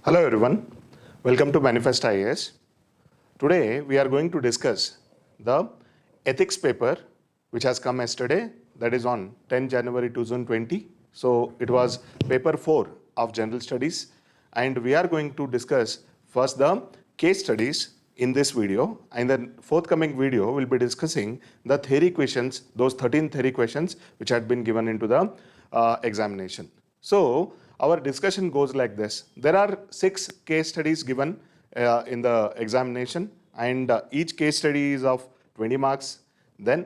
Hello everyone, welcome to Manifest IAS. Today we are going to discuss the ethics paper which has come yesterday, that is on 10 January 2020. So it was paper 4 of general studies, and we are going to discuss first the case studies in this video, and then forthcoming video will be discussing the theory questions, those 13 theory questions which had been given into the examination. So our discussion goes like this. There are 6 case studies given in the examination, and each case study is of 20 marks. Then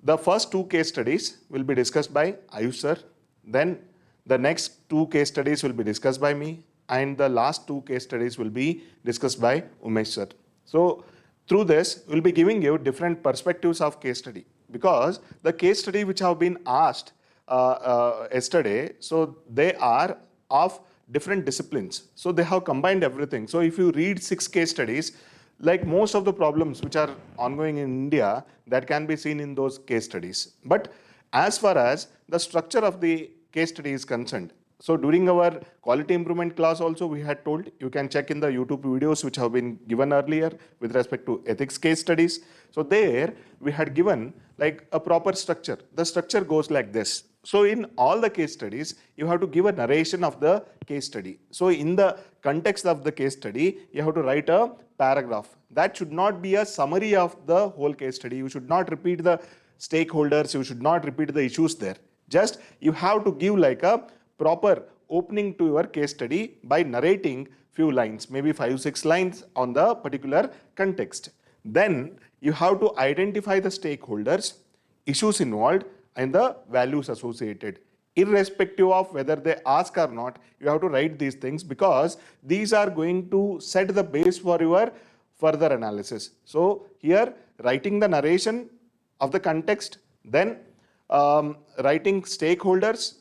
the first 2 case studies will be discussed by Ayush sir. Then the next 2 case studies will be discussed by me, and the last 2 case studies will be discussed by Umesh sir. So through this, we'll be giving you different perspectives of case study, because the case study which have been asked yesterday, so they are of different disciplines. So they have combined everything. So if you read 6 case studies, like most of the problems which are ongoing in India, that can be seen in those case studies. But as far as the structure of the case study is concerned, so during our quality improvement class also we had told, you can check in the YouTube videos which have been given earlier with respect to ethics case studies. So there we had given like a proper structure. The structure goes like this. So in all the case studies, you have to give a narration of the case study. So in the context of the case study, you have to write a paragraph. That should not be a summary of the whole case study. You should not repeat the stakeholders. You should not repeat the issues there. Just you have to give like a proper opening to your case study by narrating few lines, maybe 5-6 lines on the particular context. Then you have to identify the stakeholders, issues involved, and the values associated. Irrespective of whether they ask or not, you have to write these things, because these are going to set the base for your further analysis. So here, writing the narration of the context, then writing stakeholders,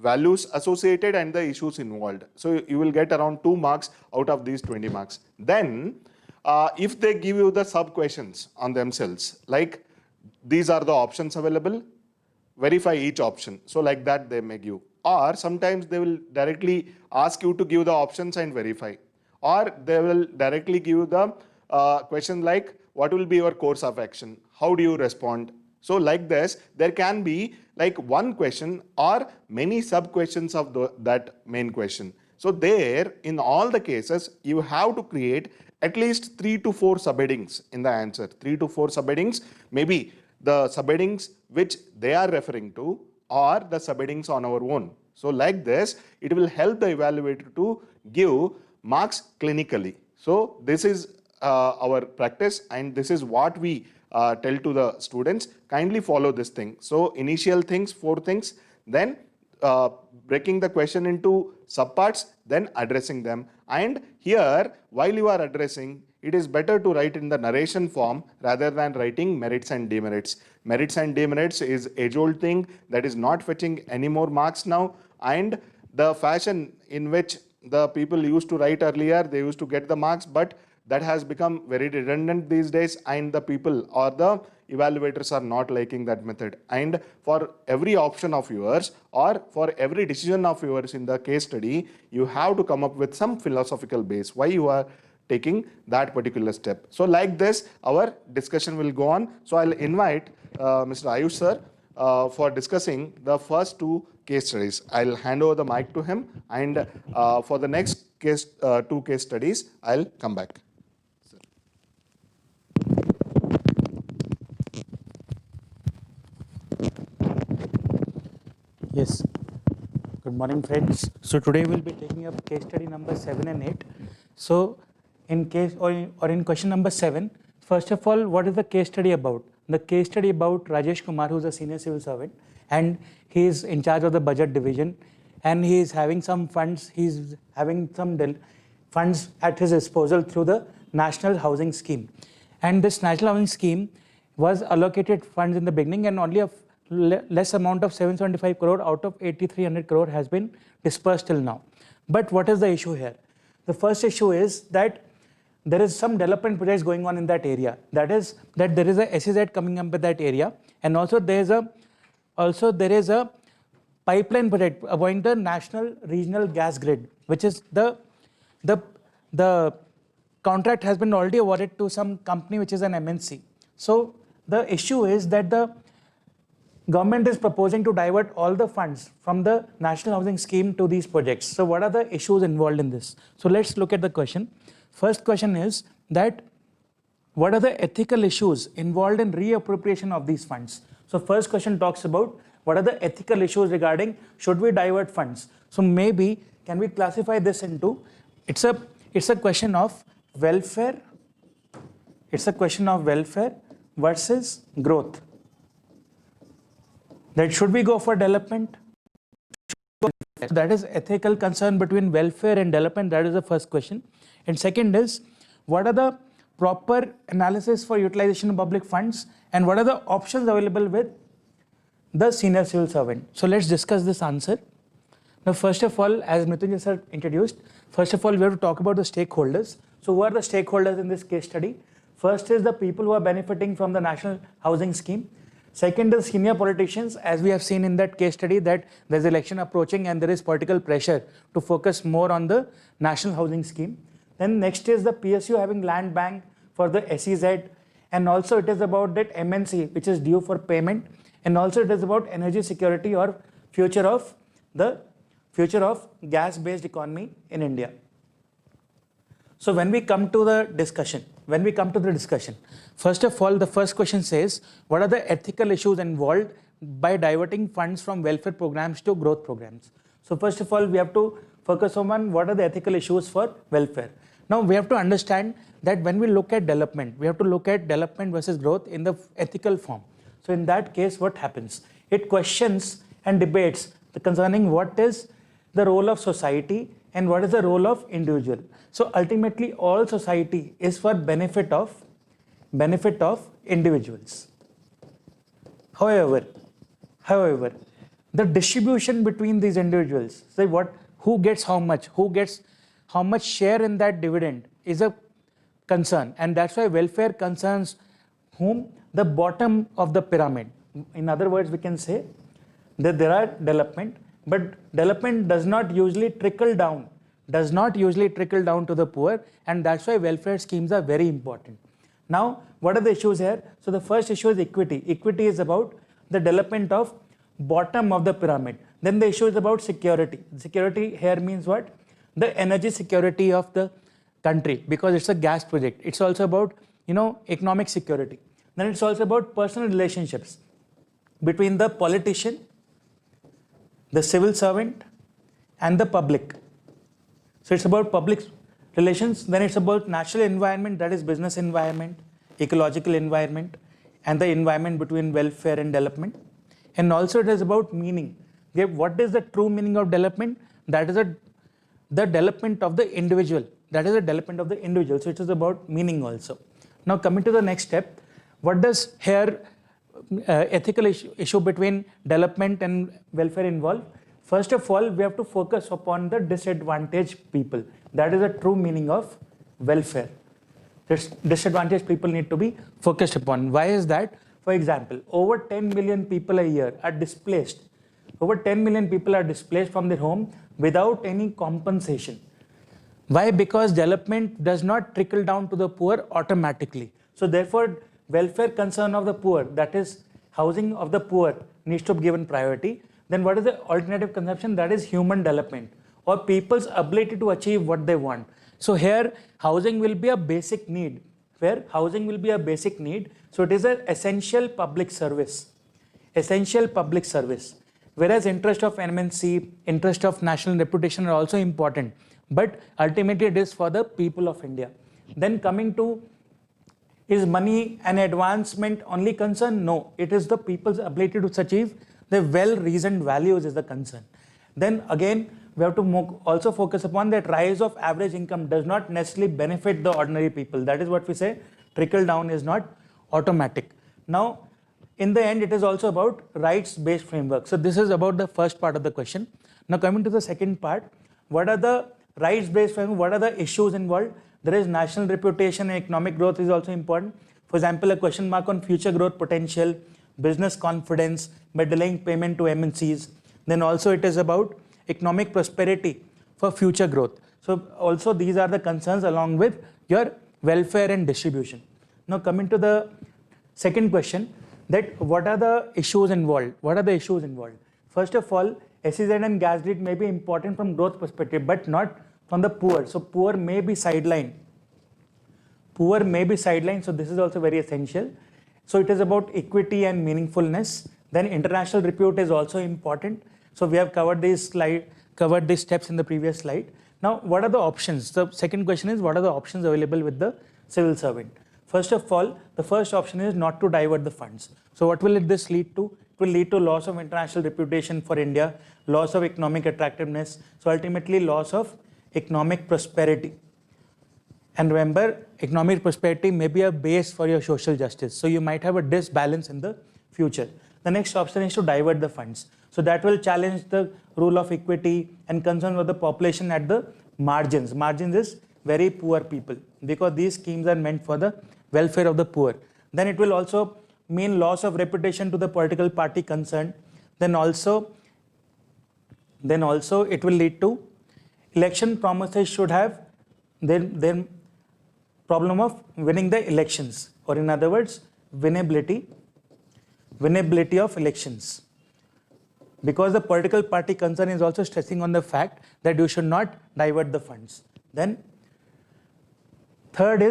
values associated, and the issues involved. So you will get around 2 marks out of these 20 marks. Then if they give you the sub questions on themselves, like these are the options available, verify each option. So like that they may give. Or sometimes they will directly ask you to give the options and verify. Or they will directly give you the question like, what will be your course of action? How do you respond? So like this, there can be like one question or many sub questions of that main question. So there, in all the cases, you have to create at least 3 to 4 subheadings in the answer. 3 to 4 subheadings, maybe the subheadings which they are referring to, or the subheadings on our own. So like this, it will help the evaluator to give marks clinically. So this is our practice, and this is what we tell to the students. Kindly follow this thing. So initial things, 4 things, then breaking the question into subparts, then addressing them. And here, while you are addressing, it is better to write in the narration form rather than writing merits and demerits. Merits and demerits is age-old thing that is not fetching any more marks now, and the fashion in which the people used to write earlier, they used to get the marks, but that has become very redundant these days, and the people or the evaluators are not liking that method. And for every option of yours or for every decision of yours in the case study, you have to come up with some philosophical base why you are taking that particular step. So like this, our discussion will go on. So I'll invite Mr. Ayush sir for discussing the first 2 case studies. I'll hand over the mic to him, and for the next 2 case studies, I'll come back. Yes. Good morning, friends. So today we'll be taking up case study number 7 and 8. So in question number 7, first of all, what is the case study about? The case study about Rajesh Kumar, who is a senior civil servant, and he is in charge of the budget division, and he is having some funds. He's having some funds at his disposal through the National Housing Scheme, and this National Housing Scheme was allocated funds in the beginning, and only a less amount of 775 crore out of 8300 crore has been dispersed till now. But what is the issue here? The first issue is that there is some development projects going on in that area. That is that there is a SEZ coming up in that area, and also there is a pipeline project going the national regional gas grid, which is the the contract has been already awarded to some company which is an MNC. So the issue is that the government is proposing to divert all the funds from the National Housing Scheme to these projects. So what are the issues involved in this? So let's look at the question. First question is that what are the ethical issues involved in reappropriation of these funds? So first question talks about what are the ethical issues regarding should we divert funds? So maybe can we classify this into it's a question of welfare. It's a question of welfare versus growth. That should we go for development? That is ethical concern between welfare and development. That is the first question. And second is what are the proper analysis for utilization of public funds and what are the options available with the senior civil servant? So let's discuss this answer. Now, first of all, as Mrityunjay sir introduced, first of all, we have to talk about the stakeholders. So who are the stakeholders in this case study? First is the people who are benefiting from the National Housing Scheme. Second is senior politicians, as we have seen in that case study that there's election approaching and there is political pressure to focus more on the National Housing Scheme. Then next is the PSU having land bank for the SEZ, and also it is about that MNC which is due for payment, and also it is about energy security or future of gas-based economy in India. So when we come to the discussion, first of all, the first question says, what are the ethical issues involved by diverting funds from welfare programs to growth programs? So first of all, we have to focus on what are the ethical issues for welfare. Now we have to understand that when we look at development, we have to look at development versus growth in the ethical form. So in that case, what happens? It questions and debates concerning what is the role of society and what is the role of individual. So ultimately, all society is for benefit of individuals. However, the distribution between these individuals, say who gets how much share in that dividend is a concern, and that's why welfare concerns whom? The bottom of the pyramid. In other words, we can say that there are development, but development does not usually trickle down to the poor, and that's why welfare schemes are very important. Now, what are the issues here? So the first issue is equity. Equity is about the development of bottom of the pyramid. Then the issue is about security. Security here means what? The energy security of the country, because it's a gas project. It's also about economic security. Then it's also about personal relationships between the politician, the civil servant, and the public. So it's about public relations. Then it's about natural environment, that is business environment, ecological environment, and the environment between welfare and development. And also it is about meaning. What is the true meaning of development? That is the development of the individual. So it is about meaning also. Now coming to the next step, what does here ethical issue between development and welfare involve? First of all, we have to focus upon the disadvantaged people. That is the true meaning of welfare. Disadvantaged people need to be focused upon. Why is that? For example, over 10 million people a year are displaced. Over 10 million people are displaced from their home without any compensation. Why? Because development does not trickle down to the poor automatically. So therefore, welfare concern of the poor, that is housing of the poor, needs to be given priority. Then what is the alternative conception? That is human development or people's ability to achieve what they want. So here housing will be a basic need. So it is an essential public service. Whereas interest of MNC, interest of national reputation are also important. But ultimately it is for the people of India. Then coming to, is money and advancement only concern? No, it is the people's ability to achieve the well-reasoned values is the concern. Then again, we have to also focus upon that rise of average income does not necessarily benefit the ordinary people. That is what we say, trickle down is not automatic. Now, in the end, it is also about rights-based framework. So this is about the first part of the question. Now coming to the second part, what are the rights-based framework? What are the issues involved? There is national reputation and economic growth is also important. For example, a question mark on future growth potential, business confidence by delaying payment to MNCs. Then also it is about economic prosperity for future growth. So also these are the concerns along with your welfare and distribution. Now coming to the second question, that what are the issues involved? What are the issues involved? First of all, SEZ and gas grid may be important from growth perspective, but not from the poor. So poor may be sidelined. Poor may be sidelined, so this is also very essential. So it is about equity and meaningfulness. Then international repute is also important. So we have covered these steps in the previous slide. Now, what are the options? The second question is, what are the options available with the civil servant? First of all, the first option is not to divert the funds. So what will this lead to? It will lead to loss of international reputation for India, loss of economic attractiveness, so ultimately loss of economic prosperity. And remember, economic prosperity may be a base for your social justice. So you might have a disbalance in the future. The next option is to divert the funds. So that will challenge the rule of equity and concerns of the population at the margins. Margins is very poor people, because these schemes are meant for the welfare of the poor. Then it will also mean loss of reputation to the political party concerned. Then also it will lead to election promises should have their problem of winning the elections, or in other words, winnability of elections. Because the political party concern is also stressing on the fact that you should not divert the funds. Then third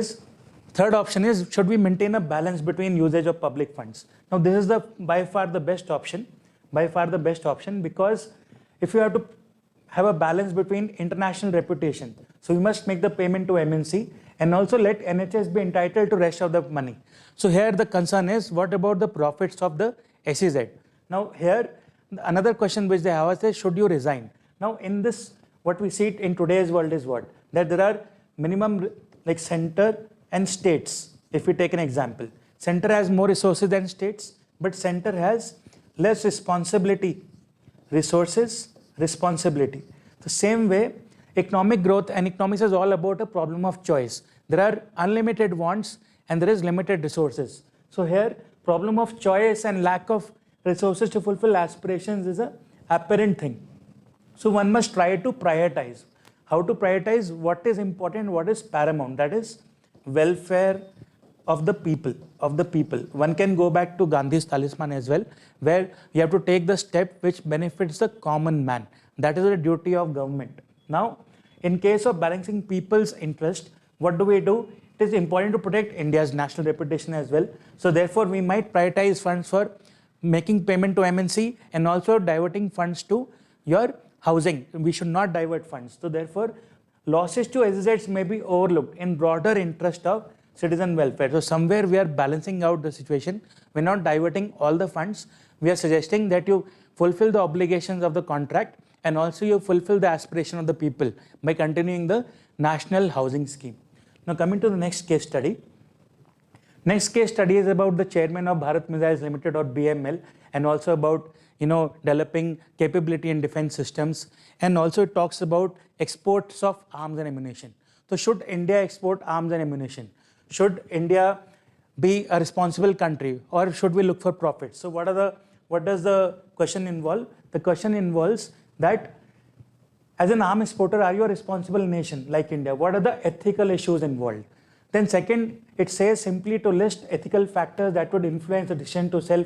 option is, should we maintain a balance between usage of public funds? Now this is by far the best option, because if you have to have a balance between international reputation, so you must make the payment to MNC and also let NHS be entitled to rest of the money. So here the concern is, what about the profits of the SEZ? Now here another question which they have is, should you resign? Now in this, what we see in today's world is what? That there are minimum, like center and states. If we take an example, center has more resources than states, but center has less responsibility. Resources, responsibility. The same way, economic growth and economics is all about a problem of choice. There are unlimited wants and there is limited resources. So here, problem of choice and lack of resources to fulfill aspirations is an apparent thing. So one must try to prioritize. How to prioritize? What is important, what is paramount? That is welfare of the people, One can go back to Gandhi's talisman as well, where you have to take the step which benefits the common man. That is the duty of government. Now, in case of balancing people's interest, what do? It is important to protect India's national reputation as well. So therefore, we might prioritize funds for making payment to MNC and also diverting funds to your housing. We should not divert funds. So therefore, losses to SEZs may be overlooked in broader interest of citizen welfare. So somewhere we are balancing out the situation. We're not diverting all the funds. We are suggesting that you fulfill the obligations of the contract and also you fulfill the aspiration of the people by continuing the national housing scheme. Now coming to the next case study. Next case study is about the chairman of Bharat Missiles Limited, or BML, and also about developing capability in defense systems, and also it talks about exports of arms and ammunition. So should India export arms and ammunition? Should India be a responsible country, or should we look for profits? So what does the question involve? The question involves that as an arms exporter, are you a responsible nation like India? What are the ethical issues involved? Then second, it says simply to list ethical factors that would influence the decision to sell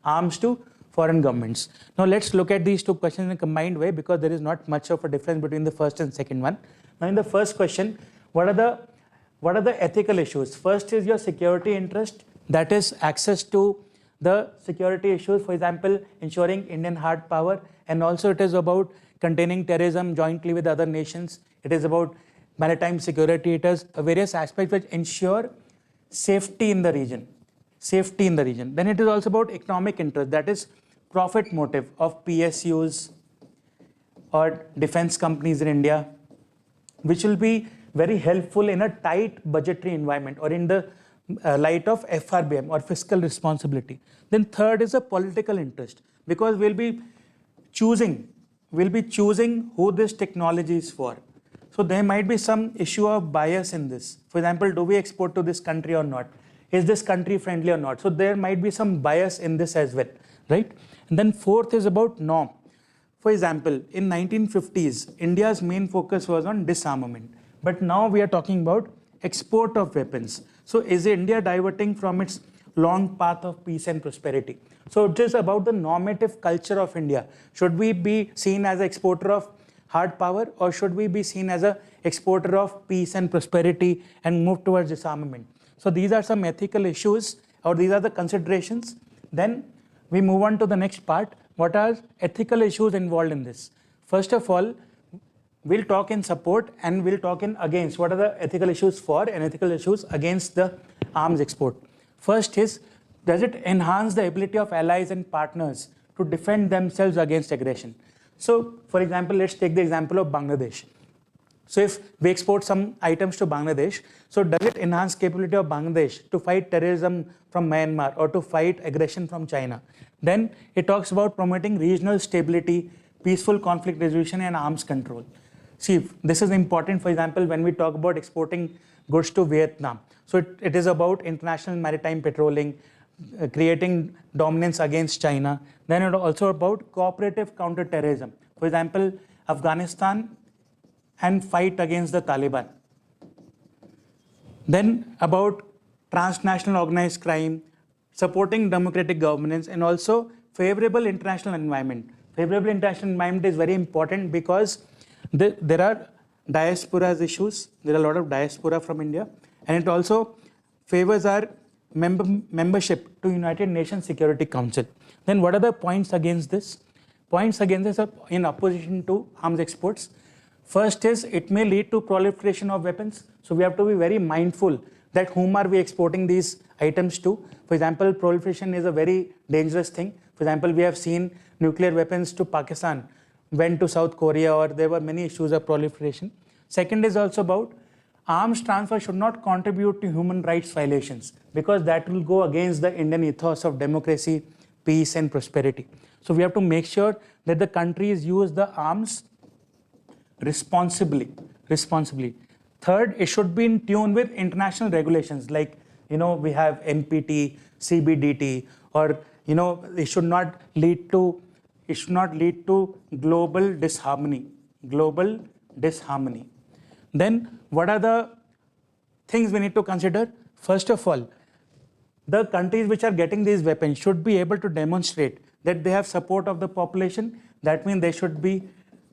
arms to foreign governments. Now let's look at these two questions in a combined way, because there is not much of a difference between the first and second one. Now in the first question, what are the ethical issues? First is your security interest, that is access to the security issues, for example, ensuring Indian hard power, and also it is about containing terrorism jointly with other nations. It is about maritime security. It has various aspects which ensure safety in the region. Then it is also about economic interest, that is profit motive of PSUs or defense companies in India, which will be very helpful in a tight budgetary environment or in the light of FRBM or fiscal responsibility. Then third is a political interest, because we'll be choosing who this technology is for. So there might be some issue of bias in this. For example, do we export to this country or not? Is this country friendly or not? So there might be some bias in this as well, right? And then fourth is about norm. for example, in 1950s, India's main focus was on disarmament. But now we are talking about export of weapons. So is India diverting from its long path of peace and prosperity? So it is about the normative culture of India. Should we be seen as an exporter of hard power, or should we be seen as an exporter of peace and prosperity and move towards disarmament? So these are some ethical issues, or these are the considerations. Then we move on to the next part. What are ethical issues involved in this? First of all, we'll talk in support and we'll talk in against. What are the ethical issues for and ethical issues against the arms export? First is, does it enhance the ability of allies and partners to defend themselves against aggression? So, for example, let's take the example of Bangladesh. So if we export some items to Bangladesh, so does it enhance capability of Bangladesh to fight terrorism from Myanmar or to fight aggression from China? Then it talks about promoting regional stability, peaceful conflict resolution and arms control. See, this is important, for example, when we talk about exporting goods to Vietnam. So it is about international maritime patrolling, creating dominance against China. Then it also about cooperative counter-terrorism. For example, Afghanistan and fight against the Taliban. Then about transnational organized crime, supporting democratic governance, and also favorable international environment. Favorable international environment is very important because there are diaspora issues. There are a lot of diaspora from India, and it also favors our membership to United Nations Security Council. Then what are the points against this? Points against this are in opposition to arms exports. First is, it may lead to proliferation of weapons. So we have to be very mindful that whom are we exporting these items to. For example, proliferation is a very dangerous thing. For example, we have seen nuclear weapons to Pakistan went to South Korea, or there were many issues of proliferation. Second is also about arms transfer should not contribute to human rights violations, because that will go against the Indian ethos of democracy, peace and prosperity. So we have to make sure that the countries use the arms responsibly. Third, it should be in tune with international regulations, like, we have NPT, CBDT, or, it should not lead to global disharmony. Then what are the things we need to consider? First of all, the countries which are getting these weapons should be able to demonstrate that they have support of the population. That means they should be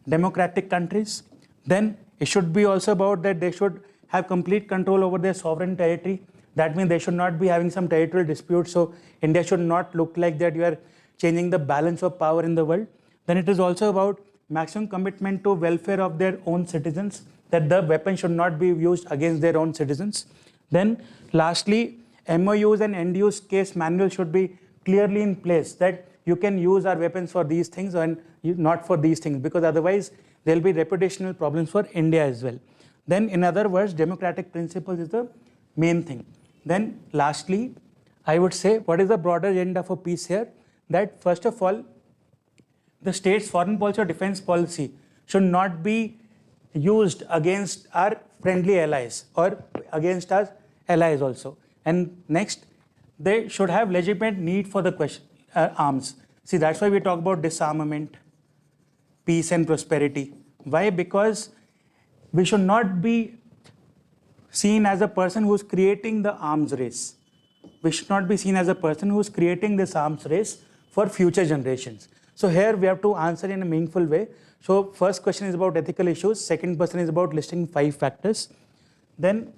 democratic countries. Then it should be also about that they should have complete control over their sovereign territory. That means they should not be having some territorial disputes. So India should not look like that you are changing the balance of power in the world. Then it is also about maximum commitment to welfare of their own citizens, that the weapon should not be used against their own citizens. Then lastly, MOUs and end-use case manual should be clearly in place, that you can use our weapons for these things and not for these things, because otherwise there will be reputational problems for India as well. Then in other words, democratic principles is the main thing. Then lastly, I would say, what is the broader agenda for peace here? That first of all, the state's foreign policy or defense policy should not be used against our friendly allies or against our allies also. And next, they should have legitimate need for the arms. See, that's why we talk about disarmament, peace and prosperity. Why? Because we should not be seen as a person who's creating the arms race. We should not be seen as a person who's creating this arms race for future generations. So here we have to answer in a meaningful way. So first question is about ethical issues. Second question is about listing 5 factors. Then,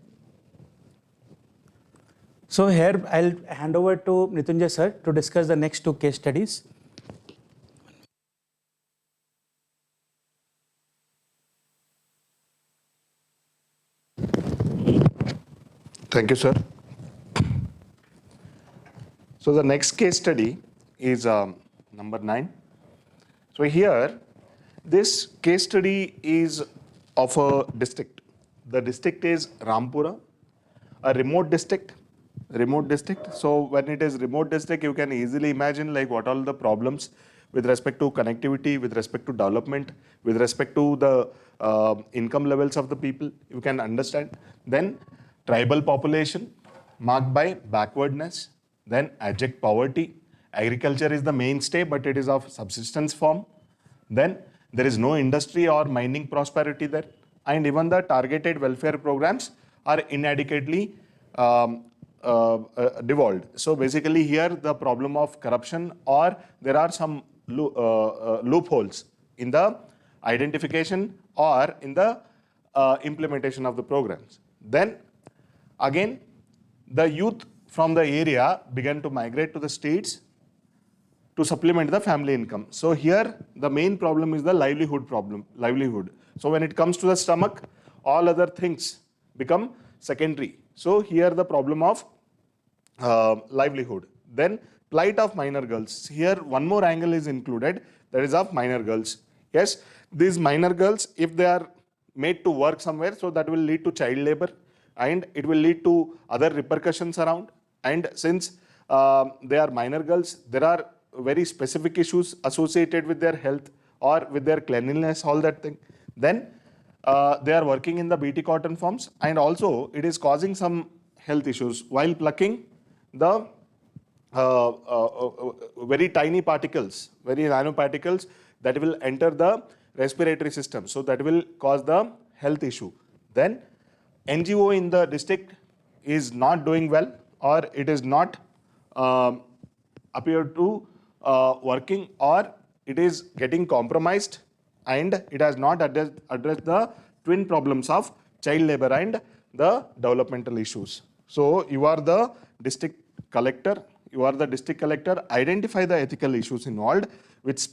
so here I'll hand over to Mrityunjay sir to discuss the next 2 case studies. Thank you, sir. So the next case study is number 9. So here, this case study is of a district. The district is Rampura, a remote district. So when it is remote district, you can easily imagine like what all the problems with respect to connectivity, with respect to development, with respect to the income levels of the people, you can understand. Then tribal population marked by backwardness, then abject poverty. Agriculture is the mainstay, but it is of subsistence form. Then There is no industry or mining prosperity there, and even the targeted welfare programs are inadequately devolved. So basically here the problem of corruption, or there are some loopholes in the identification or in the implementation of the programs. Then again, the youth from the area began to migrate to the states to supplement the family income. So here the main problem is the livelihood. So when it comes to the stomach, all other things become secondary. So here the problem of livelihood. Then plight of minor girls. Here one more angle is included, that is of minor girls. Yes, these minor girls, if they are made to work somewhere, so that will lead to child labor and it will lead to other repercussions around. And since they are minor girls, there are very specific issues associated with their health or with their cleanliness, all that thing. Then they are working in the BT cotton farms, and also it is causing some health issues while plucking the very tiny particles, very nanoparticles that will enter the respiratory system. So that will cause the health issue. Then NGO in the district is not doing well, or it is not appear to working, or it is getting compromised, and it has not addressed the twin problems of child labor and the developmental issues. So you are the district collector, identify the ethical issues involved, which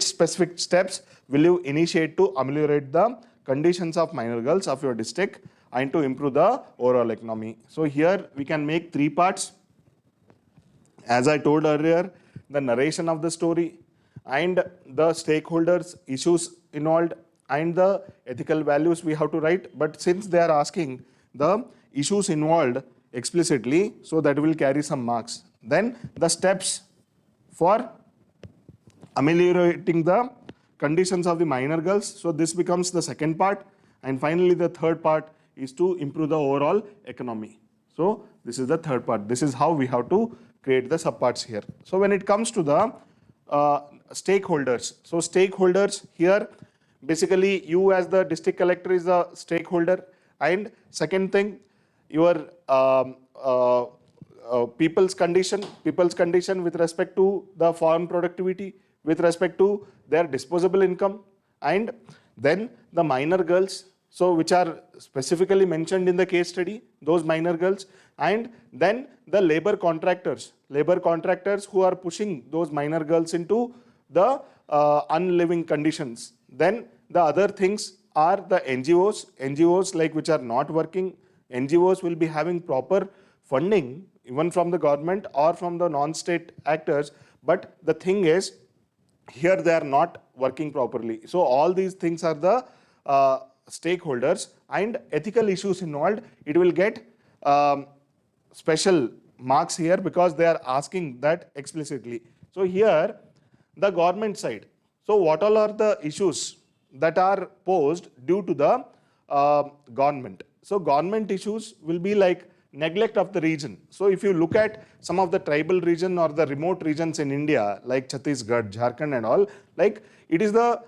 specific steps will you initiate to ameliorate the conditions of minor girls of your district and to improve the overall economy. So here we can make three parts. As I told earlier, the narration of the story and the stakeholders issues involved and the ethical values we have to write. But since they are asking the issues involved explicitly, so that will carry some marks. Then the steps for ameliorating the conditions of the minor girls. So this becomes the second part. And finally, the third part is to improve the overall economy. So this is the third part. This is how we have to create the subparts here. So when it comes to the stakeholders, so stakeholders here, basically you as the district collector is a stakeholder, and second thing, your people's condition with respect to the farm productivity, with respect to their disposable income, and then the minor girls, so which are specifically mentioned in the case study, those minor girls, and then the labor contractors who are pushing those minor girls into the unliving conditions. Then the other things are the NGOs like which are not working. NGOs will be having proper funding even from the government or from the non-state actors, but the thing is here they are not working properly. So all these things are the stakeholders, and ethical issues involved, it will get special marks here because they are asking that explicitly. So here the government side, so what all are the issues that are posed due to the government? So government issues will be like neglect of the region. So if you look at some of the tribal region or the remote regions in India like Chhattisgarh, Jharkhand and all, like it is the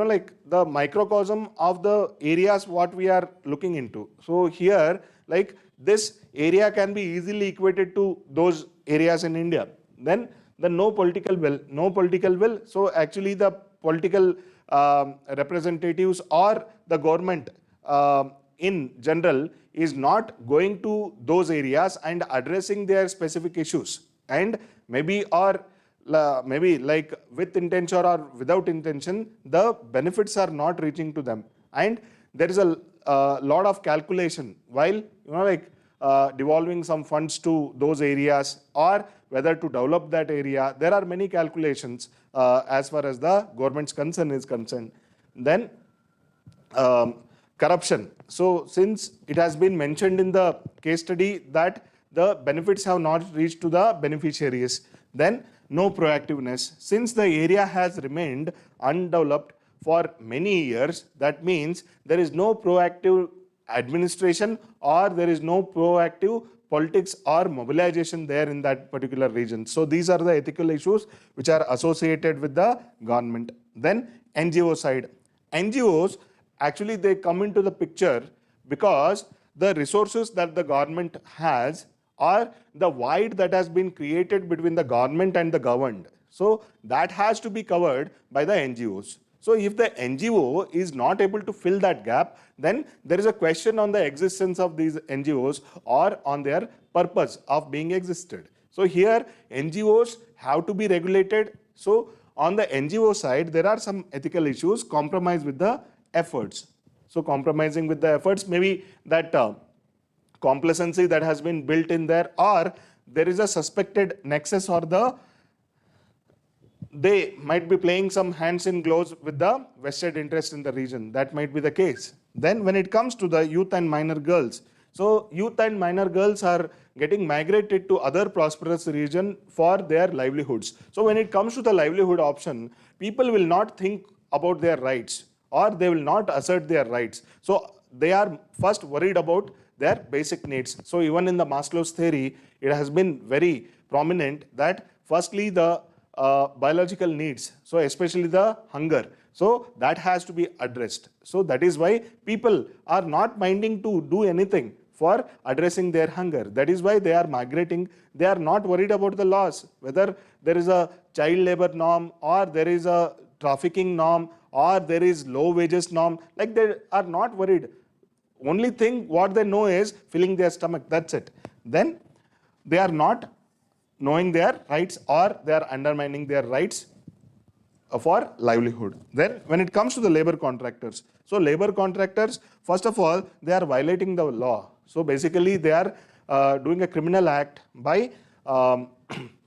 like the microcosm of the areas what we are looking into. So here, like this area can be easily equated to those areas in India. Then the no political will. So actually the political representatives or the government in general is not going to those areas and addressing their specific issues, and maybe like with intention or without intention, the benefits are not reaching to them, and there is a lot of calculation while devolving some funds to those areas or whether to develop that area. There are many calculations as far as the government's concern is concerned. Then corruption. So since it has been mentioned in the case study that the benefits have not reached to the beneficiaries, then no proactiveness. Since the area has remained undeveloped for many years, that means there is no proactive administration or there is no proactive politics or mobilization there in that particular region. So these are the ethical issues which are associated with the government. Then NGO side. NGOs, actually they come into the picture because the resources that the government has or the void that has been created between the government and the governed. So that has to be covered by the NGOs. So if the NGO is not able to fill that gap, then there is a question on the existence of these NGOs or on their purpose of being existed. So here NGOs have to be regulated. So on the NGO side, there are some ethical issues, compromise with the efforts. So compromising with the efforts, maybe that complacency that has been built in there, or there is a suspected nexus, or they might be playing some hands in gloves with the vested interest in the region. That might be the case. Then when it comes to the youth and minor girls, so youth and minor girls are getting migrated to other prosperous region for their livelihoods. So when it comes to the livelihood option, people will not think about their rights or they will not assert their rights. So they are first worried about their basic needs. So even in the Maslow's theory, it has been very prominent that firstly the biological needs, so especially the hunger, so that has to be addressed. So that is why people are not minding to do anything for addressing their hunger. That is why they are migrating. They are not worried about the laws, whether there is a child labor norm or there is a trafficking norm or there is low wages norm. Like, they are not worried. Only thing what they know is filling their stomach, that's it. Then they are not knowing their rights or they are undermining their rights for livelihood. Then when it comes to the labor contractors, so labor contractors, first of all, they are violating the law. So basically they are doing a criminal act by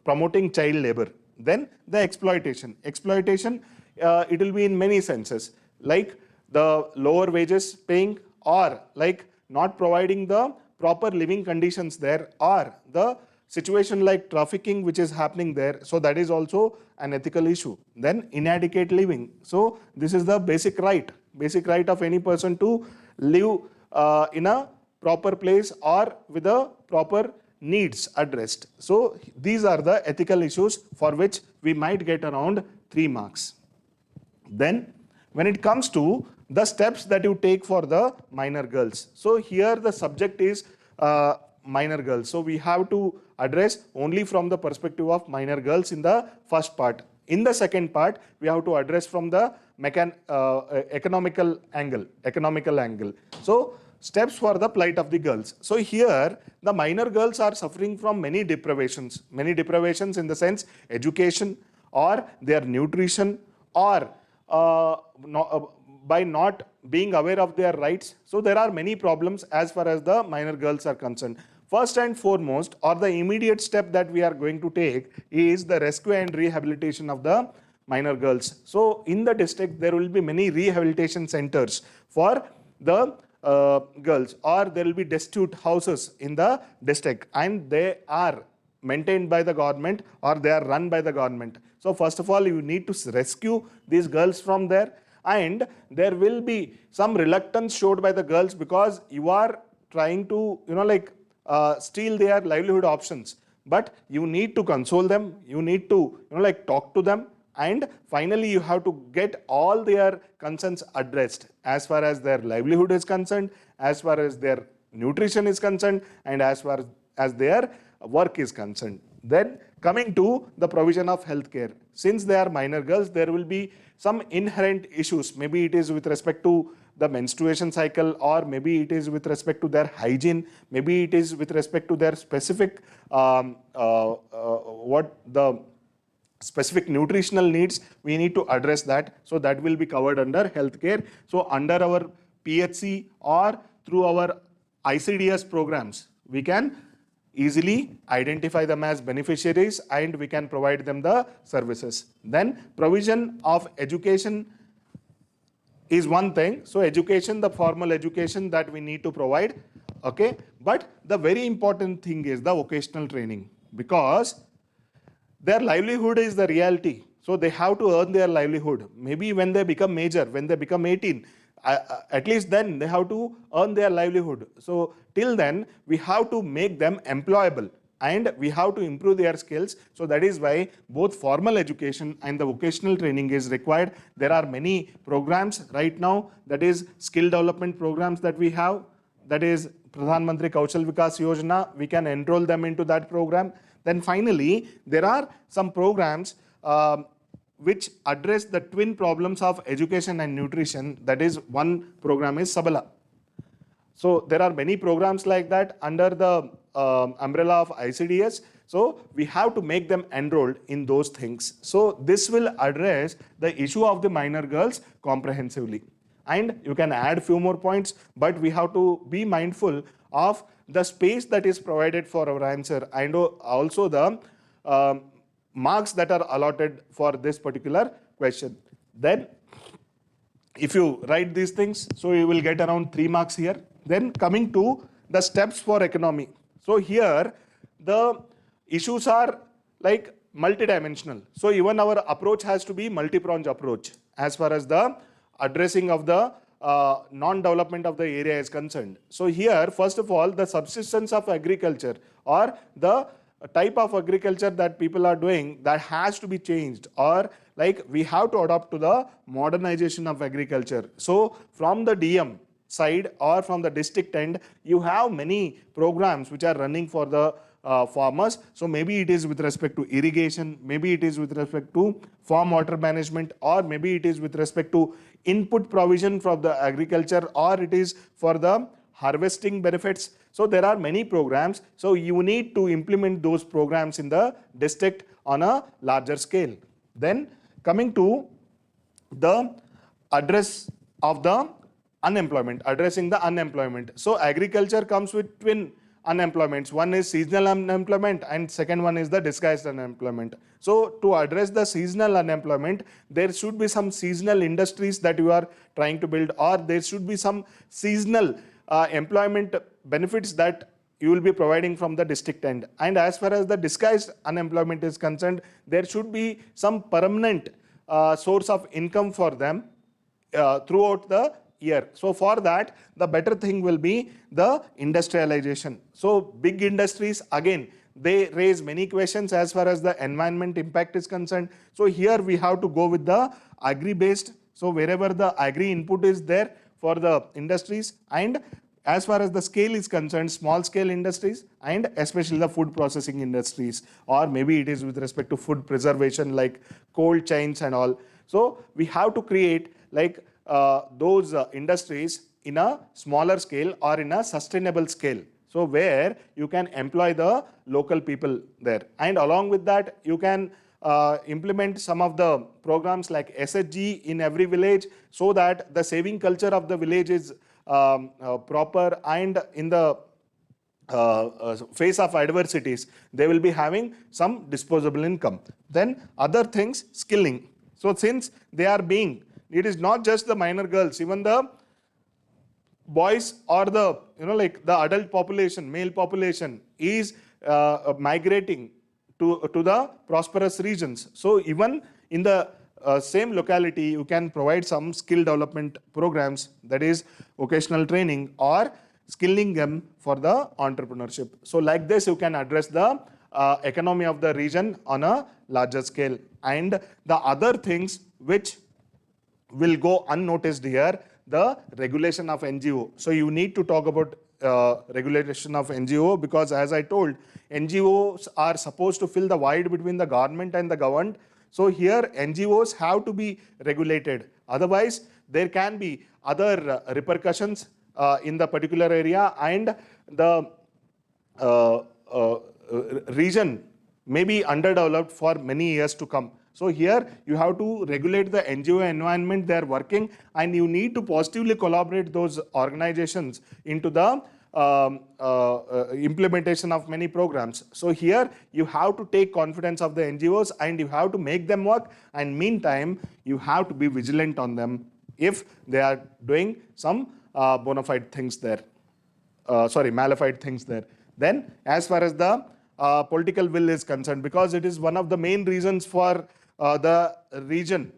promoting child labor. Then the exploitation. Exploitation, it will be in many senses, like the lower wages paying, or like not providing the proper living conditions there, or the situation like trafficking which is happening there. So that is also an ethical issue. Then inadequate living. So this is the basic right of any person to live in a proper place or with the proper needs addressed. So these are the ethical issues for which we might get around 3 marks. Then when it comes to the steps that you take for the minor girls, so here the subject is minor girls. So we have to address only from the perspective of minor girls in the first part. In the second part, we have to address from the economical angle. So steps for the plight of the girls. So here the minor girls are suffering from many deprivations in the sense education or their nutrition, or by not being aware of their rights. So there are many problems as far as the minor girls are concerned. First and foremost, or the immediate step that we are going to take, is the rescue and rehabilitation of the minor girls. So in the district, there will be many rehabilitation centers for the girls, or there will be destitute houses in the district, and they are maintained by the government or they are run by the government. So first of all, you need to rescue these girls from there, and there will be some reluctance showed by the girls because you are trying to, steal their livelihood options. But you need to console them, you need to, talk to them, and finally you have to get all their concerns addressed as far as their livelihood is concerned, as far as their nutrition is concerned, and as far as their work is concerned. Then coming to the provision of healthcare, since they are minor girls, there will be some inherent issues. Maybe it is with respect to the menstruation cycle, or maybe it is with respect to their hygiene, maybe it is with respect to their specific specific nutritional needs. We need to address that. So that will be covered under healthcare. So under our PHC or through our ICDS programs, we can easily identify them as beneficiaries and we can provide them the services. Then provision of education is one thing. So education, the formal education that we need to provide, okay. But the very important thing is the vocational training, because their livelihood is the reality. So they have to earn their livelihood. Maybe when they become major, when they become 18, at least then they have to earn their livelihood. So till then, we have to make them employable and we have to improve their skills. So that is why both formal education and the vocational training is required. There are many programs right now, that is skill development programs that we have, that is Pradhan Mantri Kaushal Vikas Yojana. We can enroll them into that program. Then finally, there are some programs which address the twin problems of education and nutrition. That is, one program is Sabala. So there are many programs like that under the umbrella of ICDS. So we have to make them enrolled in those things. So this will address the issue of the minor girls comprehensively. And you can add few more points, but we have to be mindful of the space that is provided for our answer and also the marks that are allotted for this particular question. Then if you write these things, so you will get around 3 marks here. Then coming to the steps for economy. So here the issues are like multidimensional. So even our approach has to be multi-pronged approach as far as the addressing of the non-development of the area is concerned. So here, first of all, the subsistence of agriculture or the type of agriculture that people are doing, that has to be changed, or like we have to adopt to the modernization of agriculture. So from the DM side or from the district end, you have many programs which are running for the farmers. So maybe it is with respect to irrigation, maybe it is with respect to farm water management, or maybe it is with respect to input provision from the agriculture, or it is for the harvesting benefits. So there are many programs. So you need to implement those programs in the district on a larger scale. Then coming to the address of the unemployment, addressing the unemployment. So agriculture comes with twin unemployments. One is seasonal unemployment and second one is the disguised unemployment. So to address the seasonal unemployment, there should be some seasonal industries that you are trying to build, or there should be some seasonal employment benefits that you will be providing from the district end. And as far as the disguised unemployment is concerned, there should be some permanent source of income for them throughout the year. So for that, the better thing will be the industrialization. So big industries, again, they raise many questions as far as the environment impact is concerned. So here we have to go with the agri-based. So wherever the agri input is there for the industries, and as far as the scale is concerned, small scale industries and especially the food processing industries, or maybe it is with respect to food preservation like cold chains and all. So we have to create like those industries in a smaller scale or in a sustainable scale. So where you can employ the local people there. And along with that, you can implement some of the programs like SHG in every village, so that the saving culture of the village is proper, and in the face of adversities, they will be having some disposable income. Then other things, skilling. So since they are being, it is not just the minor girls, even the boys or the, like the adult population, male population is migrating to the prosperous regions. So even in the same locality, you can provide some skill development programs, that is vocational training or skilling them for the entrepreneurship. So like this, you can address the economy of the region on a larger scale. And the other things which will go unnoticed here, the regulation of NGO. So you need to talk about regulation of NGO, because as I told, NGOs are supposed to fill the void between the government and the governed. So here NGOs have to be regulated. Otherwise, there can be other repercussions in the particular area, and the region may be underdeveloped for many years to come. So here you have to regulate the NGO environment they are working, and you need to positively collaborate those organizations into the implementation of many programs. So here you have to take confidence of the NGOs and you have to make them work, and meantime you have to be vigilant on them if they are doing some bona fide things there, malified things there. Then as far as the political will is concerned, because it is one of the main reasons for the region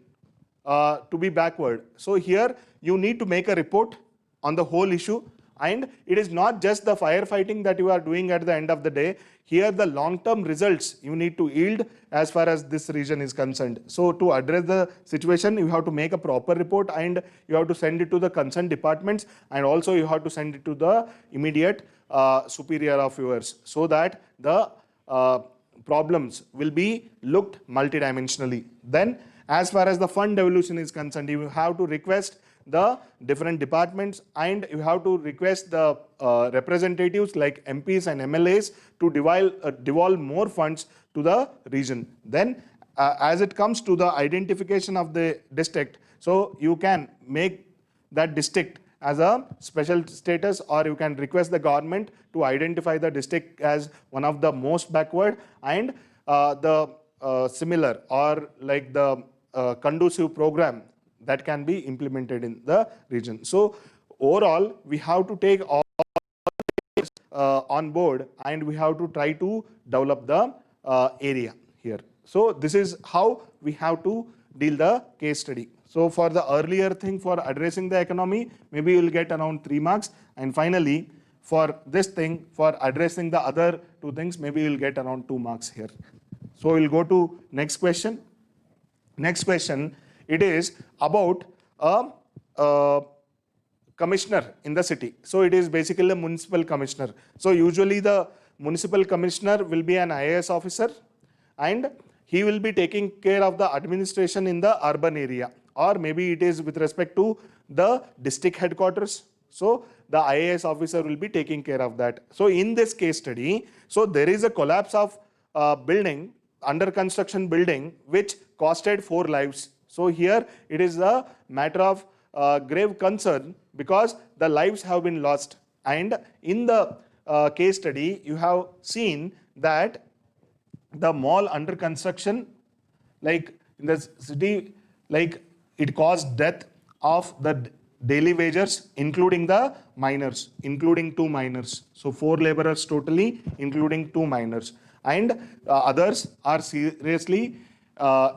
to be backward. So here you need to make a report on the whole issue, and it is not just the firefighting that you are doing at the end of the day. Here the long-term results you need to yield as far as this region is concerned. So to address the situation, you have to make a proper report, and you have to send it to the concerned departments, and also you have to send it to the immediate superior of yours, so that the problems will be looked multidimensionally. Then as far as the fund devolution is concerned, you have to request the different departments, and you have to request the representatives like MPs and MLAs to devolve more funds to the region. Then as it comes to the identification of the district, so you can make that district as a special status, or you can request the government to identify the district as one of the most backward, and the similar or like the conducive program that can be implemented in the region. So overall, we have to take all on board, and we have to try to develop the area here. So this is how we have to deal the case study. So for the earlier thing, for addressing the economy, maybe you will get around 3 marks. And finally, for this thing, for addressing the other 2 things, maybe you will get around 2 marks here. So we'll go to next question. Next question, it is about a commissioner in the city. So it is basically a municipal commissioner. So usually the municipal commissioner will be an IAS officer, and he will be taking care of the administration in the urban area, or maybe it is with respect to the district headquarters. So the IAS officer will be taking care of that. So in this case study, so there is a collapse of building, under construction building, which costed 4 lives. So here it is a matter of grave concern, because the lives have been lost. And in the case study, you have seen that the mall under construction, like in the city, like it caused death of the daily wagers, including the minors, including 2 minors. So 4 laborers totally, including 2 minors, and others are seriously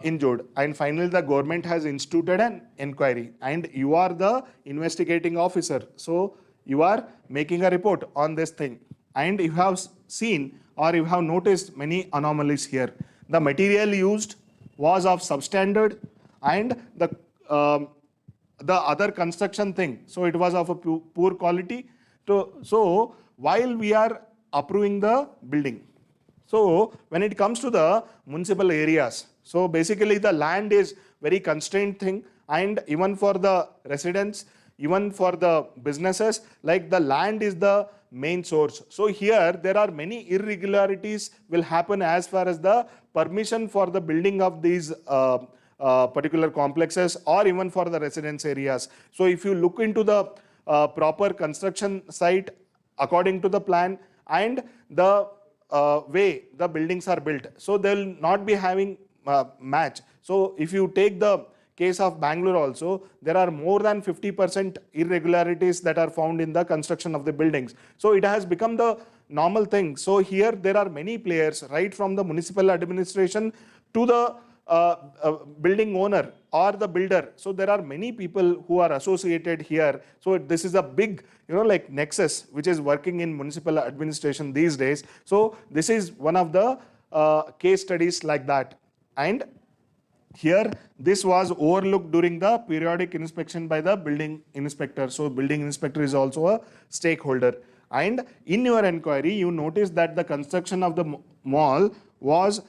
injured. And finally, the government has instituted an inquiry, and you are the investigating officer. So you are making a report on this thing, and you have seen, or you have noticed many anomalies here. The material used was of substandard, and the other construction thing, so it was of a poor quality. So while we are approving the building, so when it comes to the municipal areas, so basically the land is very constrained thing, and even for the residents, even for the businesses, like the land is the main source. So here there are many irregularities will happen as far as the permission for the building of these particular complexes, or even for the residence areas. So if you look into the proper construction site according to the plan and the way the buildings are built, so they will not be having match. So if you take the case of Bangalore also, there are more than 50% irregularities that are found in the construction of the buildings. So it has become the normal thing. So here there are many players, right from the municipal administration to the building owner or the builder. So there are many people who are associated here. So this is a big, like nexus which is working in municipal administration these days. So this is one of the case studies like that. And here this was overlooked during the periodic inspection by the building inspector. So building inspector is also a stakeholder. And in your inquiry, you notice that the construction of the mall was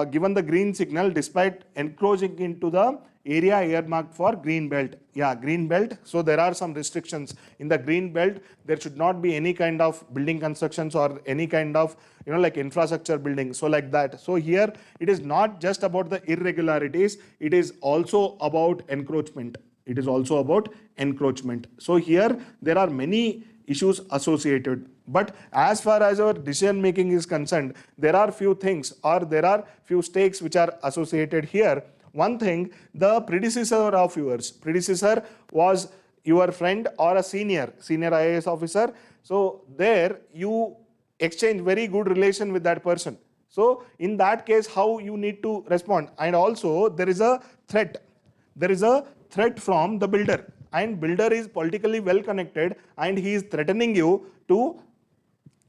given the green signal despite encroaching into the area earmarked for green belt. Yeah, green belt. So there are some restrictions in the green belt. There should not be any kind of building constructions or any kind of like infrastructure building. So like that. So here it is not just about the irregularities. It is also about encroachment. It is also about encroachment. So here there are many issues associated. But as far as our decision making is concerned, there are few things, or there are few stakes which are associated here. One thing, the predecessor of yours, predecessor was your friend or a senior IAS officer. So there you exchange very good relation with that person. So in that case, how you need to respond? And also there is a threat there is a threat from the builder, and builder is politically well connected, and he is threatening you to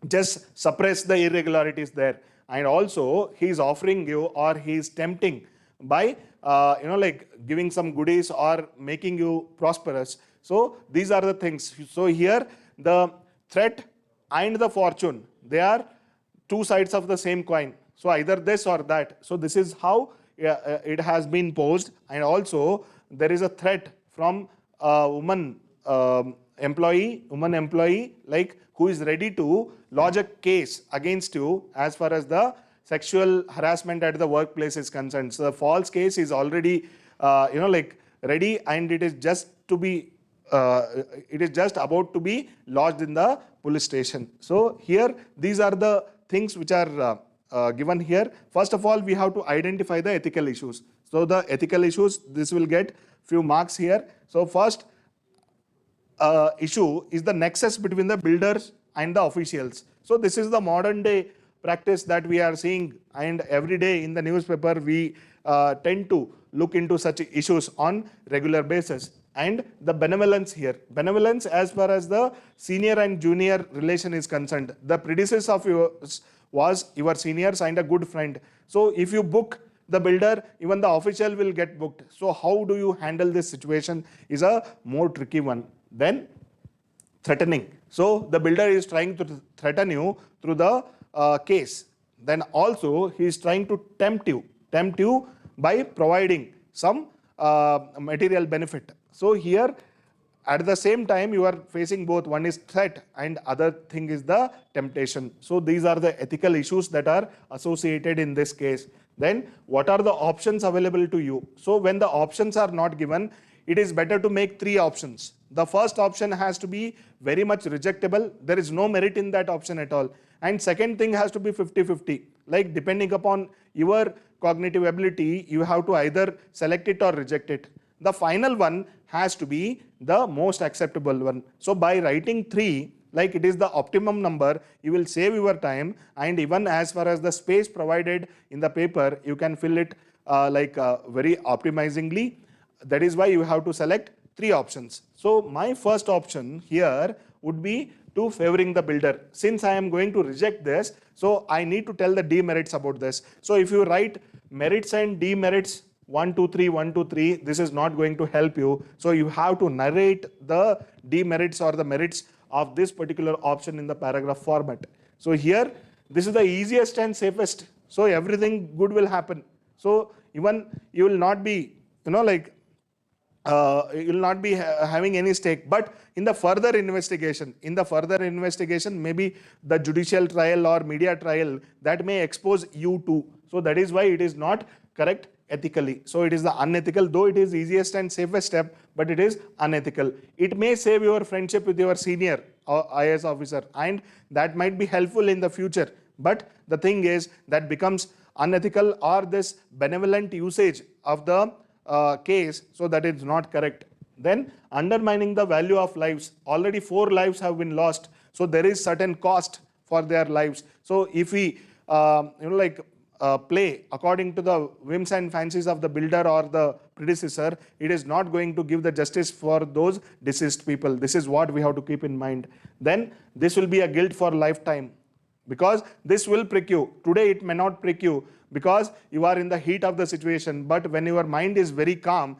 just suppress the irregularities there, and also he is offering you, or he is tempting by like giving some goodies or making you prosperous. So these are the things. So here the threat and the fortune, they are two sides of the same coin. So either this or that. So this is how it has been posed. And also there is a threat from a woman employee, like who is ready to lodge a case against you as far as the sexual harassment at the workplace is concerned. So the false case is already like ready, and it is just to be it is just about to be lodged in the police station. So here these are the things which are given here. First of all, we have to identify the ethical issues. So the ethical issues, this will get few marks here. So first issue is the nexus between the builders and the officials. So this is the modern day practice that we are seeing, and every day in the newspaper we tend to look into such issues on regular basis. And the benevolence here, benevolence as far as the senior and junior relation is concerned, the predecessor of yours was your seniors and a good friend. So if you book the builder, even the official will get booked. So how do you handle this situation is a more tricky one. Then threatening. So the builder is trying to threaten you through the case. Then also he is trying to tempt you by providing some material benefit. So here at the same time you are facing both, one is threat and other thing is the temptation. So these are the ethical issues that are associated in this case. Then what are the options available to you? So when the options are not given, it is better to make three options. The first option has to be very much rejectable. There is no merit in that option at all. And second thing has to be 50-50. Like depending upon your cognitive ability, you have to either select it or reject it. The final one has to be the most acceptable one. So by writing 3, like it is the optimum number, you will save your time, and even as far as the space provided in the paper, you can fill it very optimizingly. That is why you have to select 3 options. So my first option here would be to favoring the builder. Since I am going to reject this, so I need to tell the demerits about this. So if you write merits and demerits 1, 2, 3, 1, 2, 3, this is not going to help you. So you have to narrate the demerits or the merits of this particular option in the paragraph format. So here, this is the easiest and safest. So everything good will happen. So even you will not be, you will not be having any stake. But in the further investigation, maybe the judicial trial or media trial, that may expose you to. So that is why it is not correct ethically. So it is the unethical, though it is easiest and safest step, but it is unethical. It may save your friendship with your senior IAS officer, and that might be helpful in the future. But the thing is that becomes unethical, or this benevolent usage of the case, so that is not correct. Then undermining the value of lives. Already 4 lives have been lost, so there is certain cost for their lives. So if we play according to the whims and fancies of the builder or the predecessor, it is not going to give the justice for those deceased people. This is what we have to keep in mind. Then this will be a guilt for lifetime, because this will prick you. Today it may not prick you because you are in the heat of the situation, but when your mind is very calm,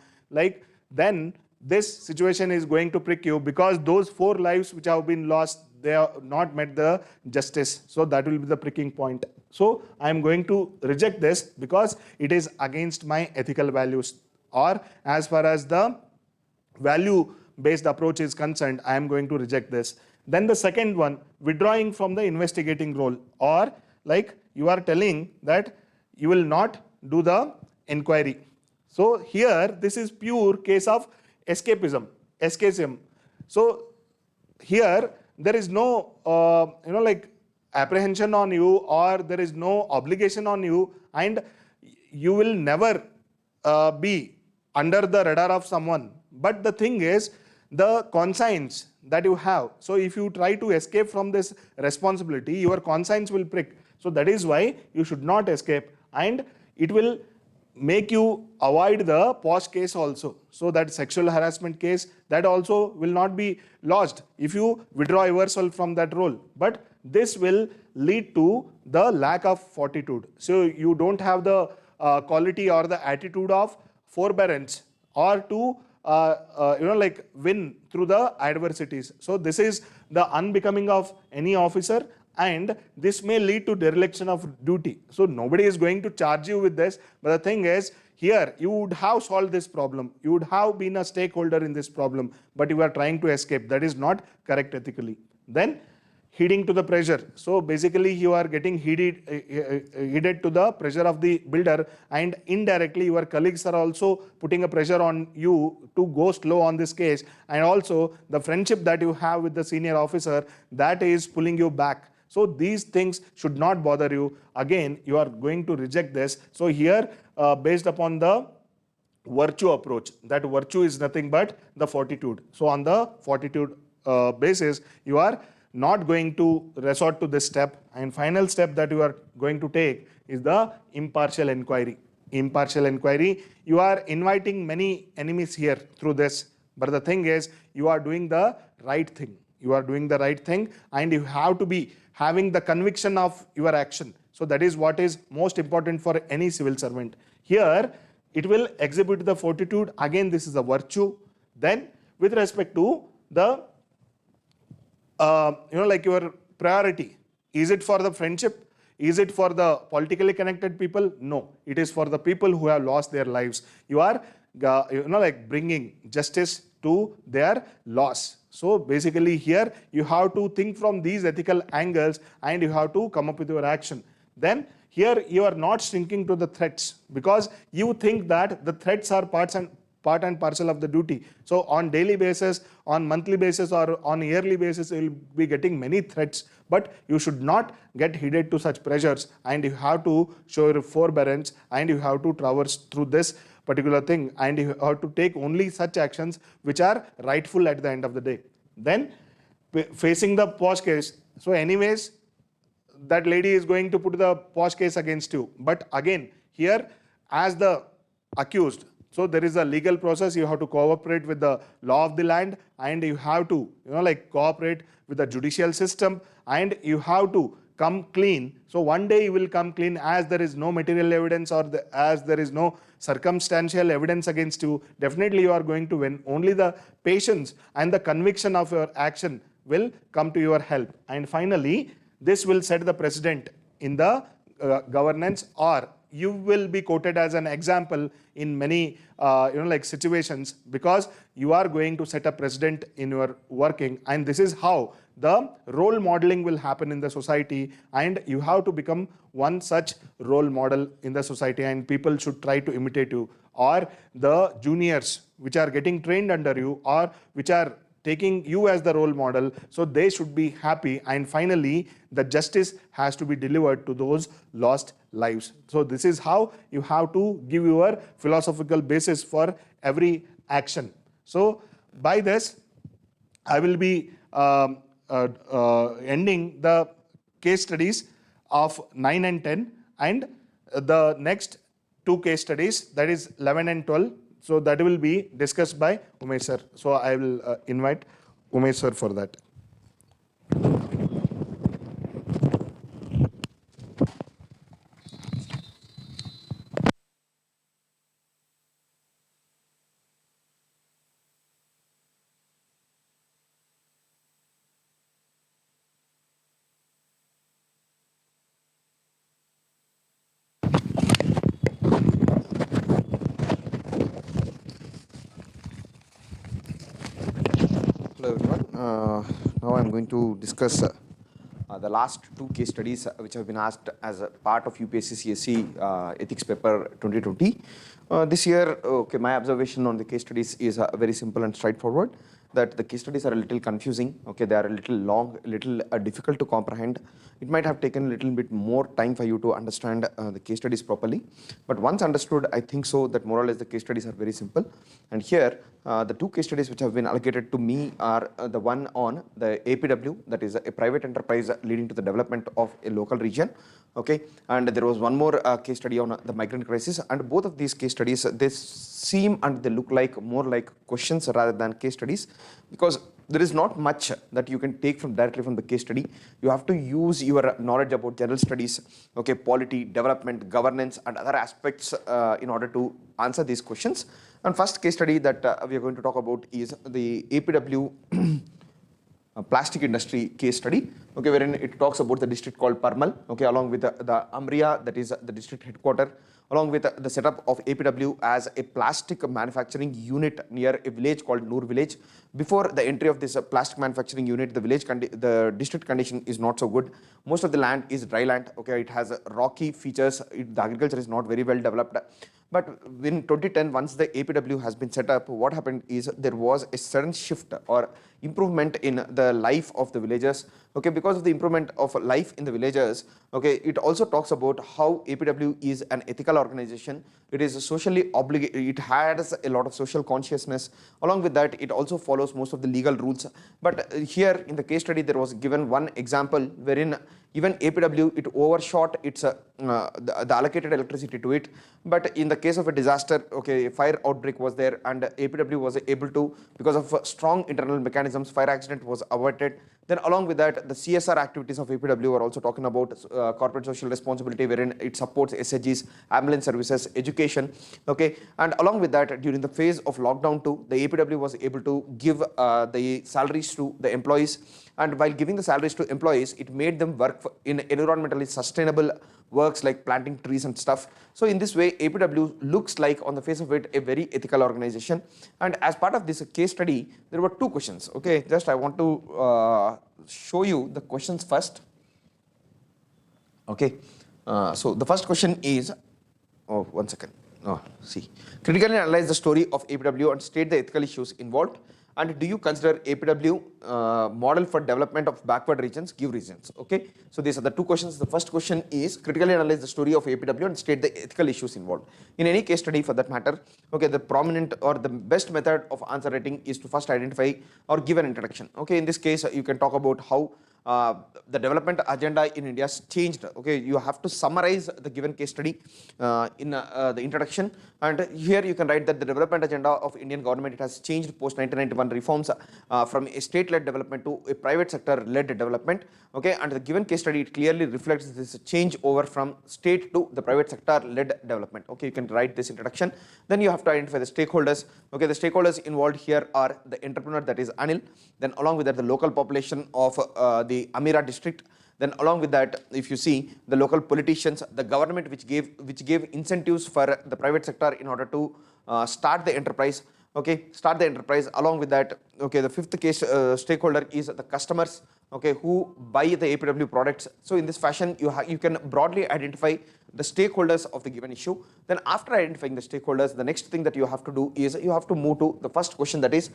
then this situation is going to prick you, because those 4 lives which have been lost, they have not met the justice. So that will be the pricking point. So I am going to reject this because it is against my ethical values, or as far as the value based approach is concerned, I am going to reject this. Then the second one, withdrawing from the investigating role, or you are telling that you will not do the inquiry. So here this is pure case of escapism. So here there is no apprehension on you, or there is no obligation on you, and you will never be under the radar of someone. But the thing is the conscience that you have. So if you try to escape from this responsibility, your conscience will prick. So that is why you should not escape, and it will make you avoid the POS case also. So that sexual harassment case, that also will not be lodged if you withdraw yourself from that role. But this will lead to the lack of fortitude. So you don't have the quality or the attitude of forbearance or to like win through the adversities. So this is the unbecoming of any officer, and this may lead to dereliction of duty. So nobody is going to charge you with this, but the thing is, here you would have solved this problem, you would have been a stakeholder in this problem, but you are trying to escape. That is not correct ethically. Then heeding to the pressure. So basically you are getting heeded to the pressure of the builder, and indirectly your colleagues are also putting a pressure on you to go slow on this case, and also the friendship that you have with the senior officer, that is pulling you back. So these things should not bother you. Again, you are going to reject this. So here based upon the virtue approach, that virtue is nothing but the fortitude. So on the fortitude basis, you are not going to resort to this step. And final step that you are going to take is the impartial inquiry. Impartial inquiry, you are inviting many enemies here through this, but the thing is, you are doing the right thing. You are doing the right thing, and you have to be having the conviction of your action. So that is what is most important for any civil servant. Here, it will exhibit the fortitude. Again, this is a virtue. Then, with respect to the like your priority, is it for the friendship? Is it for the politically connected people? No, it is for the people who have lost their lives. You are like bringing justice to their loss. So basically here you have to think from these ethical angles, and you have to come up with your action. Then here you are not shrinking to the threats, because you think that the threats are part and parcel of the duty. So on daily basis, on monthly basis, or on yearly basis, you will be getting many threats, but you should not get heeded to such pressures, and you have to show your forbearance, and you have to traverse through this particular thing, and you have to take only such actions which are rightful at the end of the day. Then facing the POS case, so anyways that lady is going to put the POS case against you, but again here as the accused, so there is a legal process. You have to cooperate with the law of the land, and you have to like cooperate with the judicial system, and you have to come clean. So one day you will come clean, as there is no material evidence, or as there is no circumstantial evidence against you. Definitely you are going to win. Only the patience and the conviction of your action will come to your help. And finally, this will set the precedent in the governance, or you will be quoted as an example in many like situations, because you are going to set a precedent in your working, and this is how the role modeling will happen in the society, and you have to become one such role model in the society, and people should try to imitate you, or the juniors which are getting trained under you, or which are taking you as the role model, so they should be happy. And finally, the justice has to be delivered to those lost lives. So this is how you have to give your philosophical basis for every action. So by this, I will be ending the case studies of 9 and 10, and the next two case studies, that is 11 and 12. So that will be discussed by Umesh sir. So I will invite Umesh sir for that. Hello everyone. Now I'm going to discuss the last two case studies which have been asked as a part of UPSC CSE ethics paper 2020. This year, my observation on the case studies is very simple and straightforward. that the case studies are a little confusing. Okay, they are a little long, a little difficult to comprehend. It might have taken a little bit more time for you to understand the case studies properly. But once understood, I think so that more or less the case studies are very simple. And here, the two case studies which have been allocated to me are the one on the APW, that is a private enterprise leading to the development of a local region. Okay, and there was one more case study on the migrant crisis, and both of these case studies, they seem and they look like more like questions rather than case studies, because there is not much that you can take from directly from the case study. You have to use your knowledge about general studies, okay, polity, development, governance, and other aspects in order to answer these questions. And first case study that we are going to talk about is the APW plastic industry case study, okay, wherein it talks about the district called Parmal, okay, along with the Amria, that is the district headquarter, along with the setup of APW as a plastic manufacturing unit near a village called Noor village. Before the entry of this plastic manufacturing unit, the district condition is not so good. Most of the land is dry land, okay, it has rocky features, the agriculture is not very well developed. But in 2010, once the APW has been set up, what happened is there was a sudden shift or improvement in the life of the villagers. Okay, because of the improvement of life in the villagers, okay, it also talks about how APW is an ethical organization. It is socially obligated, it has a lot of social consciousness. Along with that, it also follows most of the legal rules. But here in the case study, there was given one example wherein even APW, it overshot its the allocated electricity to it. But in the case of a disaster, okay, a fire outbreak was there, and APW was able to, because of strong internal mechanisms, fire accident was averted. Then along with that, the CSR activities of APW are also talking about corporate social responsibility, wherein it supports SHGs, ambulance services, education. Okay, and along with that, during the phase of lockdown too, the APW was able to give the salaries to the employees. And while giving the salaries to employees, it made them work in environmentally sustainable works like planting trees and stuff. So in this way, APW looks like on the face of it a very ethical organization. And as part of this case study, there were two questions. Okay, just I want to show you the questions first. Okay, so the first question is, oh, 1 second. Oh, see, critically analyze the story of APW and state the ethical issues involved. And do you consider APW model for development of backward regions? Give reasons. Okay, so these are the two questions. The first question is critically analyze the story of APW and state the ethical issues involved. In any case study for that matter, okay, the prominent or the best method of answer writing is to first identify or give an introduction. Okay, in this case, you can talk about how the development agenda in India has changed. Okay, you have to summarize the given case study in the introduction, and here you can write that the development agenda of Indian government, it has changed post 1991 reforms from a state-led development to a private sector-led development. Okay, and the given case study, it clearly reflects this change over from state to the private sector-led development. Okay, you can write this introduction. Then you have to identify the stakeholders. Okay, the stakeholders involved here are the entrepreneur, that is Anil. Then along with that, the local population of the Amira district. Then along with that, if you see the local politicians, the government which gave incentives for the private sector in order to start the enterprise. Okay, start the enterprise. Along with that, okay, the fifth case stakeholder is the customers, okay, who buy the APW products. So in this fashion, you can broadly identify the stakeholders of the given issue. Then after identifying the stakeholders, the next thing that you have to do is you have to move to the first question, that is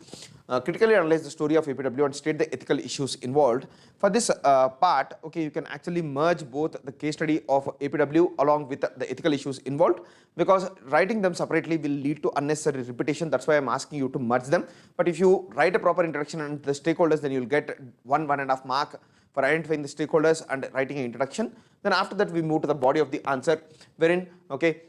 critically analyze the story of APW and state the ethical issues involved. For this part, okay, you can actually merge both the case study of APW along with the ethical issues involved, because writing them separately will lead to unnecessary repetition. That's why I'm asking you to merge them. But if you write a proper introduction and the stakeholders, then you'll get 1.5 mark for identifying the stakeholders and writing an introduction. Then after that, we move to the body of the answer, wherein, okay,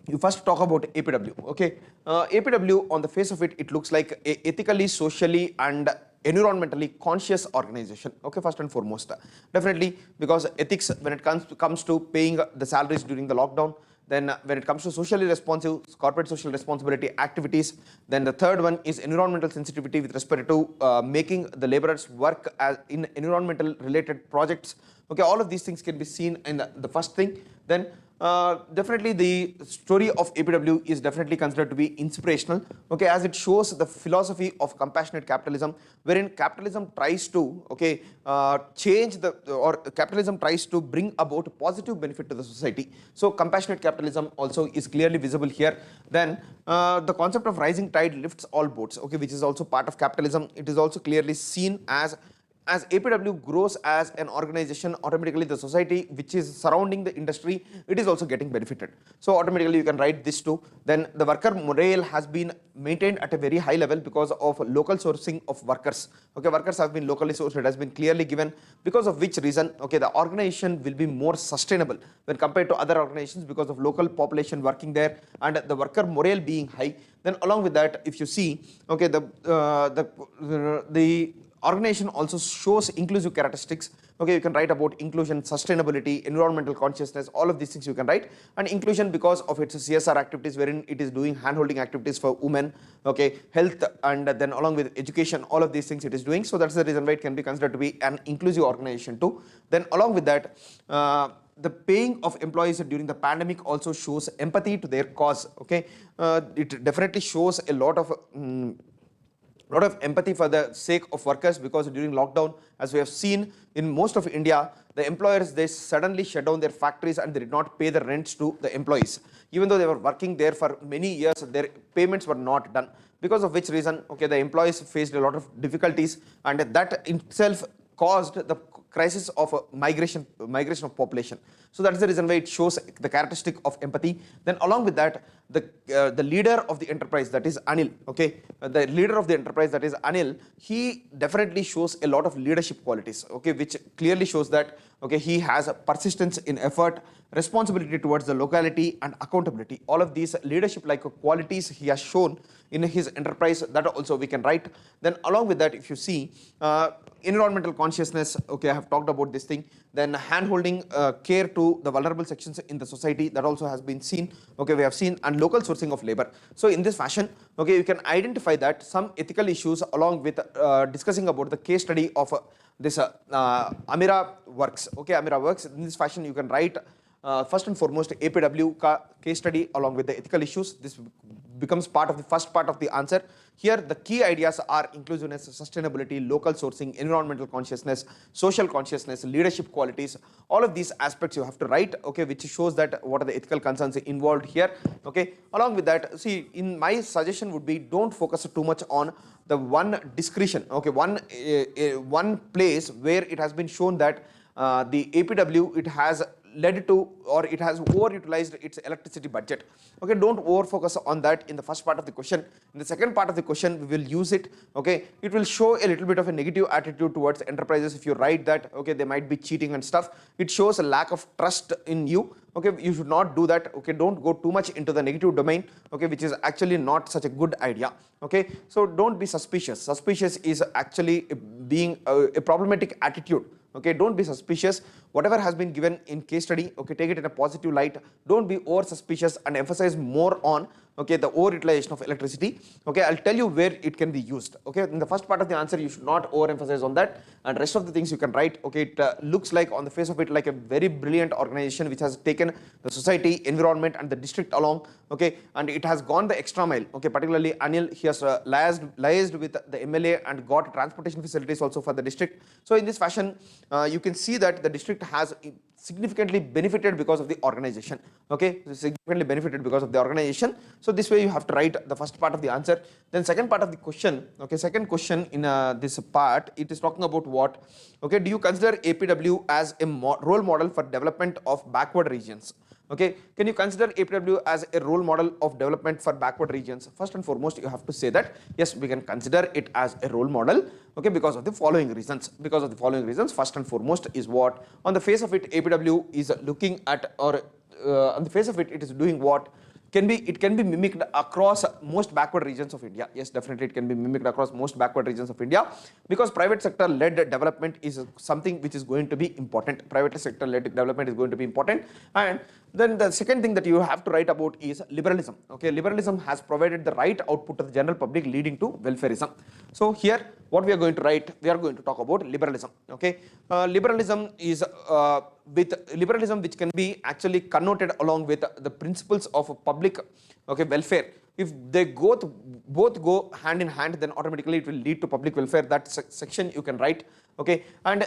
you first talk about APW. Okay, APW on the face of it, it looks like a ethically, socially, and environmentally conscious organization. Okay, first and foremost, definitely, because ethics, when it comes to paying the salaries during the lockdown. Then when it comes to socially responsive, corporate social responsibility activities, then the third one is environmental sensitivity with respect to making the laborers work in environmental related projects. Okay, all of these things can be seen in the first thing. Then definitely the story of APW is definitely considered to be inspirational, okay, as it shows the philosophy of compassionate capitalism, wherein capitalism tries to, okay, change the, or capitalism tries to bring about positive benefit to the society. So compassionate capitalism also is clearly visible here. Then the concept of rising tide lifts all boats, okay, which is also part of capitalism. It is also clearly seen as APW grows as an organization, automatically the society which is surrounding the industry, it is also getting benefited. So automatically you can write this too. Then the worker morale has been maintained at a very high level because of local sourcing of workers. Okay, workers have been locally sourced, it has been clearly given, because of which reason, okay, the organization will be more sustainable when compared to other organizations because of local population working there and the worker morale being high. Then along with that, if you see, okay, the organization also shows inclusive characteristics. Okay, you can write about inclusion, sustainability, environmental consciousness, all of these things you can write. And inclusion because of its CSR activities, wherein it is doing hand-holding activities for women, okay, health, and then along with education, all of these things it is doing. So that's the reason why it can be considered to be an inclusive organization too. Then along with that, the paying of employees during the pandemic also shows empathy to their cause. Okay, it definitely shows a lot of empathy for the sake of workers, because during lockdown, as we have seen in most of India, the employers, they suddenly shut down their factories and they did not pay the rents to the employees. Even though they were working there for many years, their payments were not done, because of which reason, okay, the employees faced a lot of difficulties, and that itself caused the crisis of migration of population. So that's the reason why it shows the characteristic of empathy. Then along with that, the leader of the enterprise, that is Anil, okay, the leader of the enterprise, that is Anil, he definitely shows a lot of leadership qualities, okay, which clearly shows that, okay, he has a persistence in effort, responsibility towards the locality, and accountability. All of these leadership like qualities he has shown in his enterprise, that also we can write. Then along with that, if you see, environmental consciousness, okay, I have talked about this thing. Then hand-holding care to the vulnerable sections in the society, that also has been seen, okay, we have seen. And local sourcing of labor. So in this fashion, okay, you can identify that some ethical issues along with discussing about the case study of this Amira Works. Okay, Amira Works. In this fashion, you can write first and foremost APW case study along with the ethical issues. This becomes part of the first part of the answer. Here the key ideas are inclusiveness, sustainability, local sourcing, environmental consciousness, social consciousness, leadership qualities. All of these aspects you have to write, okay, which shows that what are the ethical concerns involved here. Okay, along with that, see, in my suggestion would be, don't focus too much on the one discretion, okay, one place where it has been shown that the APW, it has led to, or it has overutilized its electricity budget. Okay, don't over focus on that in the first part of the question. In the second part of the question, we will use it. Okay, it will show a little bit of a negative attitude towards enterprises. If you write that, okay, they might be cheating and stuff, it shows a lack of trust in you. Okay, you should not do that. Okay, don't go too much into the negative domain, okay, which is actually not such a good idea. Okay, so don't be suspicious. Suspicious is actually being a problematic attitude. Okay, don't be suspicious. Whatever has been given in case study, okay, take it in a positive light. Don't be over suspicious and emphasize more on, okay, the overutilization of electricity. Okay, I'll tell you where it can be used. Okay, in the first part of the answer, you should not overemphasize on that, and rest of the things you can write. Okay, it looks like on the face of it like a very brilliant organization which has taken the society, environment, and the district along. Okay, and it has gone the extra mile. Okay, particularly Anil, he has liaised with the MLA and got transportation facilities also for the district. So in this fashion, you can see that the district has significantly benefited because of the organization. Okay, significantly benefited because of the organization. So this way you have to write the first part of the answer. Then second part of the question, okay, second question in this part, it is talking about what? Okay, do you consider APW as a role model for development of backward regions? Okay, can you consider APW as a role model of development for backward regions? First and foremost, you have to say that yes, we can consider it as a role model. Okay, because of the following reasons. Because of the following reasons, first and foremost is what? On the face of it, APW is looking at, or on the face of it, it is doing what? It can be mimicked across most backward regions of India. Yes, definitely it can be mimicked across most backward regions of India, because private sector led development is something which is going to be important. Private sector led development is going to be important. And then the second thing that you have to write about is liberalism. Okay, liberalism has provided the right output to the general public, leading to welfareism. So here what we are going to write, we are going to talk about liberalism. Okay, liberalism is with liberalism which can be actually connoted along with the principles of public, okay, welfare. If they both go hand in hand, then automatically it will lead to public welfare. That section you can write. Okay, and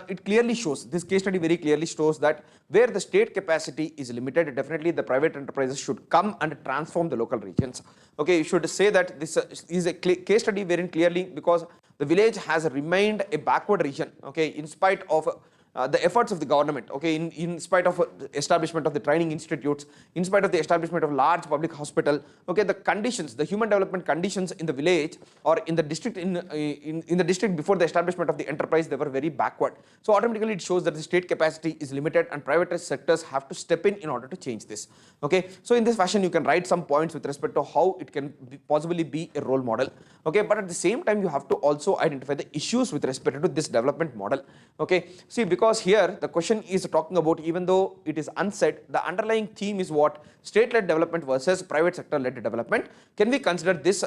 it clearly shows, this case study very clearly shows that where the state capacity is limited, definitely the private enterprises should come and transform the local regions. Okay, you should say that this is a case study wherein clearly, because the village has remained a backward region, okay, in spite of the efforts of the government, okay, in spite of establishment of the training institutes, in spite of the establishment of large public hospital, okay, the conditions, the human development conditions in the village or in the district, in the district before the establishment of the enterprise, they were very backward. So automatically it shows that the state capacity is limited and private sectors have to step in order to change this. Okay, so in this fashion you can write some points with respect to how it can possibly be a role model. Okay, but at the same time you have to also identify the issues with respect to this development model. Okay, see, because here the question is talking about, even though it is unsaid, the underlying theme is what? State-led development versus private sector-led development. Can we consider this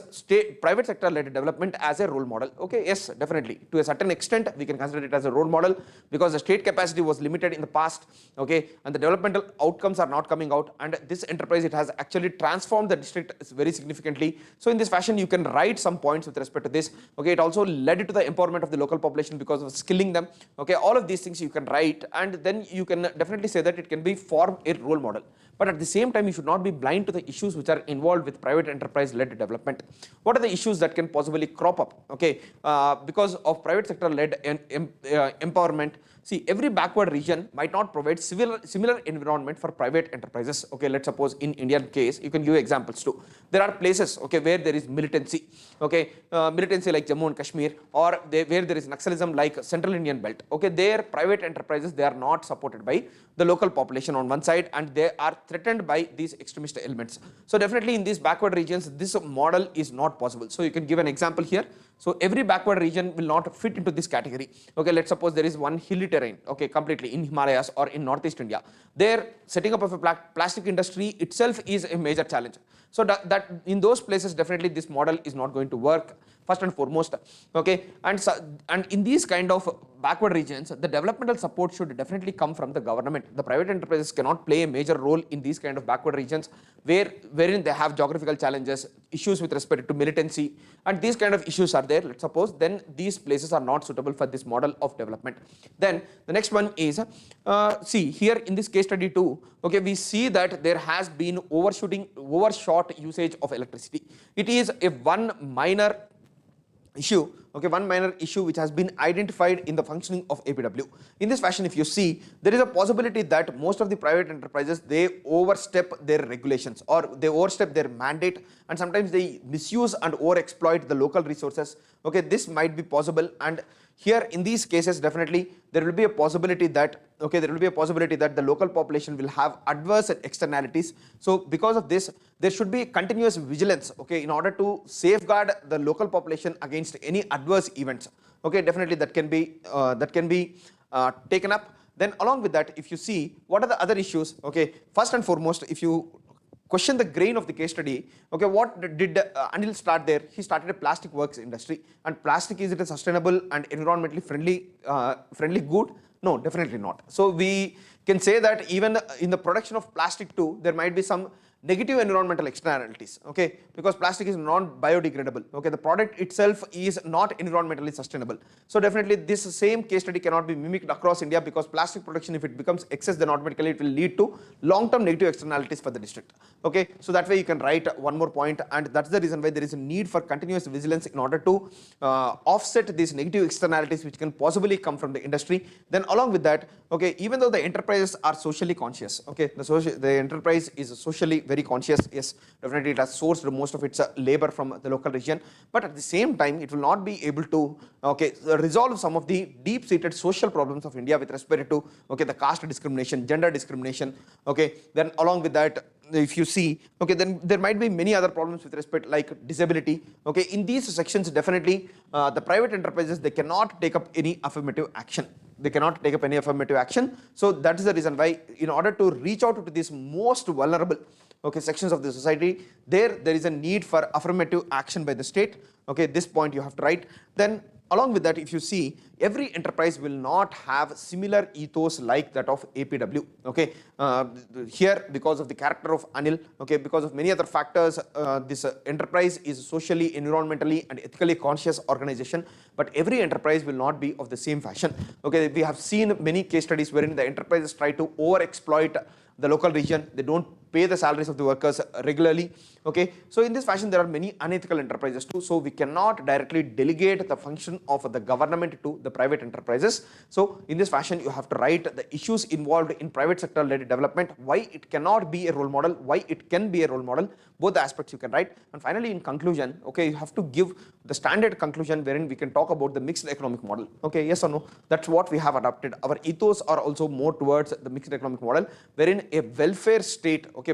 private sector-led development as a role model? Okay, yes, definitely. To a certain extent, we can consider it as a role model because the state capacity was limited in the past, okay, and the developmental outcomes are not coming out, and this enterprise, it has actually transformed the district very significantly. So in this fashion, you can write some points with respect to this. Okay, it also led to the empowerment of the local population because of skilling them. Okay, all of these things you can write, and then you can definitely say that it can be form a role model. But at the same time, you should not be blind to the issues which are involved with private enterprise-led development. What are the issues that can possibly crop up? Okay, because of private sector-led empowerment. See, every backward region might not provide similar environment for private enterprises. Okay, let's suppose in Indian case, you can give examples too. There are places, okay, where there is militancy, okay, militancy like Jammu and Kashmir, or where there is Naxalism like Central Indian Belt. Okay, their private enterprises, they are not supported by the local population on one side, and they are threatened by these extremist elements. So definitely in these backward regions, this model is not possible. So you can give an example here. So every backward region will not fit into this category. Okay, let's suppose there is one hilly terrain, okay, completely in Himalayas or in Northeast India. There, setting up of a plastic industry itself is a major challenge. So that in those places, definitely this model is not going to work, first and foremost. Okay, and in these kind of backward regions, the developmental support should definitely come from the government. The private enterprises cannot play a major role in these kind of backward regions wherein they have geographical challenges, issues with respect to militancy, and these kind of issues are there, let's suppose, then these places are not suitable for this model of development. Then the next one is, see here in this case study too, okay, we see that there has been overshot usage of electricity. It is a one minor issue, okay, one minor issue which has been identified in the functioning of APW. In this fashion, if you see, there is a possibility that most of the private enterprises, they overstep their regulations or they overstep their mandate, and sometimes they misuse and overexploit the local resources. Okay, this might be possible, and here in these cases, definitely there will be a possibility that, okay, there will be a possibility that the local population will have adverse externalities. So because of this, there should be continuous vigilance, okay, in order to safeguard the local population against any adverse events. Okay, definitely that can be taken up. Then along with that, if you see what are the other issues, okay, first and foremost, if you question the grain of the case study, okay, what did Anil start there? He started a plastic works industry, and plastic, is it a sustainable and environmentally friendly good? No, definitely not. So we can say that even in the production of plastic too, there might be some negative environmental externalities, okay, because plastic is non-biodegradable, okay, the product itself is not environmentally sustainable. So definitely this same case study cannot be mimicked across India, because plastic production, if it becomes excess, then automatically it will lead to long-term negative externalities for the district. Okay, so that way you can write one more point, and that's the reason why there is a need for continuous vigilance in order to offset these negative externalities which can possibly come from the industry. Then along with that, okay, even though the enterprises are socially conscious, okay, the enterprise is socially very conscious, yes, definitely it has sourced most of its labor from the local region, but at the same time it will not be able to, okay, resolve some of the deep-seated social problems of India with respect to, okay, the caste discrimination, gender discrimination, okay, then along with that, if you see, okay, then there might be many other problems with respect like disability. Okay, in these sections, definitely the private enterprises, they cannot take up any affirmative action. They cannot take up any affirmative action. So that is the reason why, in order to reach out to these most vulnerable, okay, sections of the society, there is a need for affirmative action by the state. Okay, this point you have to write. Then along with that, if you see, every enterprise will not have similar ethos like that of APW. Okay, here because of the character of Anil, okay, because of many other factors, this enterprise is socially, environmentally, and ethically conscious organization. But every enterprise will not be of the same fashion. Okay, we have seen many case studies wherein the enterprises try to over-exploit the local region. They don't pay the salaries of the workers regularly. Okay, so in this fashion there are many unethical enterprises too. So we cannot directly delegate the function of the government to the private enterprises. So in this fashion you have to write the issues involved in private sector led development, why it cannot be a role model, why it can be a role model, both the aspects you can write. And finally in conclusion, okay, you have to give the standard conclusion wherein we can talk about the mixed economic model. Okay, yes or no? That's what we have adopted. Our ethos are also more towards the mixed economic model, wherein a welfare state, okay,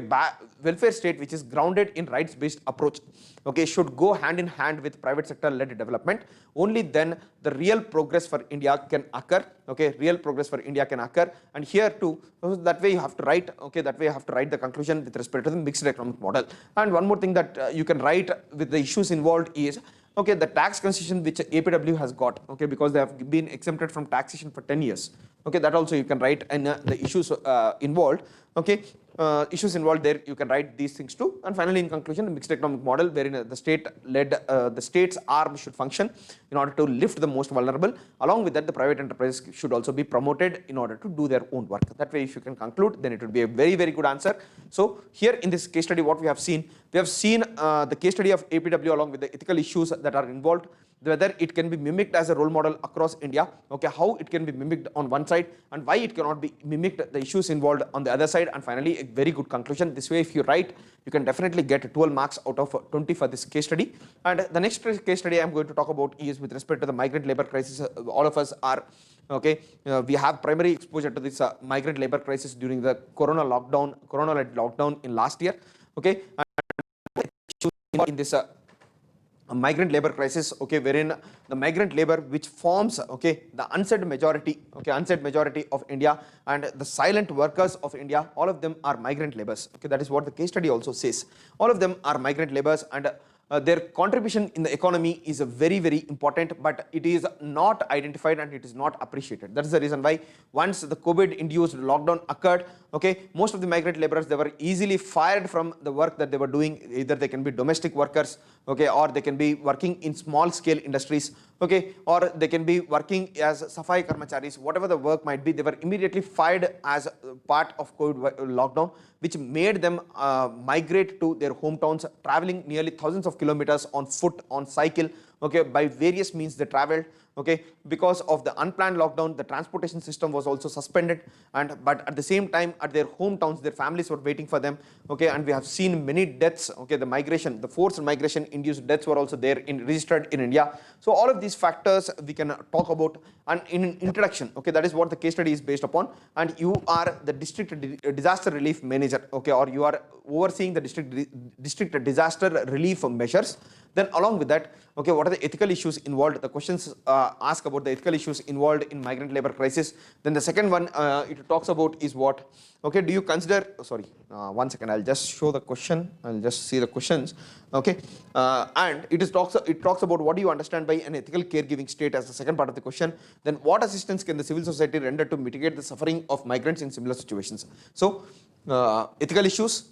welfare state which is grounded in rights based approach, okay, should go hand in hand with private sector led development. Only then the real progress for India can occur. Okay, real progress for India can occur. And here too, that way you have to write, okay, that way you have to write the conclusion with respect to the mixed economic model. And one more thing that you can write with the issues involved is, okay, the tax concession which APW has got, okay, because they have been exempted from taxation for 10 years. Okay, that also you can write, and the issues involved, okay, issues involved there, you can write these things too. And finally in conclusion, the mixed economic model wherein the state's arm should function in order to lift the most vulnerable. Along with that, the private enterprises should also be promoted in order to do their own work. That way if you can conclude, then it would be a very, very good answer. So here in this case study, what we have seen the case study of APW along with the ethical issues that are involved, whether it can be mimicked as a role model across India, okay, how it can be mimicked on one side and why it cannot be mimicked, the issues involved on the other side, and finally a very good conclusion. This way if you write, you can definitely get 12 marks out of 20 for this case study. And the next case study I'm going to talk about is with respect to the migrant labor crisis. All of us are, okay, we have primary exposure to this migrant labor crisis during the corona-led lockdown in last year, okay, and in this migrant labor crisis, okay, wherein the migrant labor which forms, okay, the unsaid majority of India and the silent workers of India, all of them are migrant laborers. Okay, that is what the case study also says. All of them are migrant laborers, and their contribution in the economy is very, very important, but it is not identified and it is not appreciated. That is the reason why once the COVID-induced lockdown occurred, okay, most of the migrant laborers, they were easily fired from the work that they were doing. Either they can be domestic workers, okay, or they can be working in small scale industries, okay, or they can be working as Safai Karmacharis, whatever the work might be. They were immediately fired as part of COVID lockdown, which made them migrate to their hometowns, traveling nearly thousands of kilometers on foot, on cycle, okay, by various means they traveled. Okay, because of the unplanned lockdown, the transportation system was also suspended, but at the same time at their hometowns, their families were waiting for them. Okay, and we have seen many deaths. Okay, the forced migration induced deaths were also there registered in India. So all of these factors we can talk about. And in introduction, okay, that is what the case study is based upon. And you are the district disaster relief manager, okay, or you are overseeing the district disaster relief measures. Then along with that, okay, what are the ethical issues involved? The questions ask about the ethical issues involved in migrant labor crisis. Then the second one it talks about is what? Okay, do you consider, one second, I'll just show the question. I'll just see the questions. Okay, and it talks about what do you understand by an ethical caregiving state as the second part of the question. Then what assistance can the civil society render to mitigate the suffering of migrants in similar situations? So ethical issues.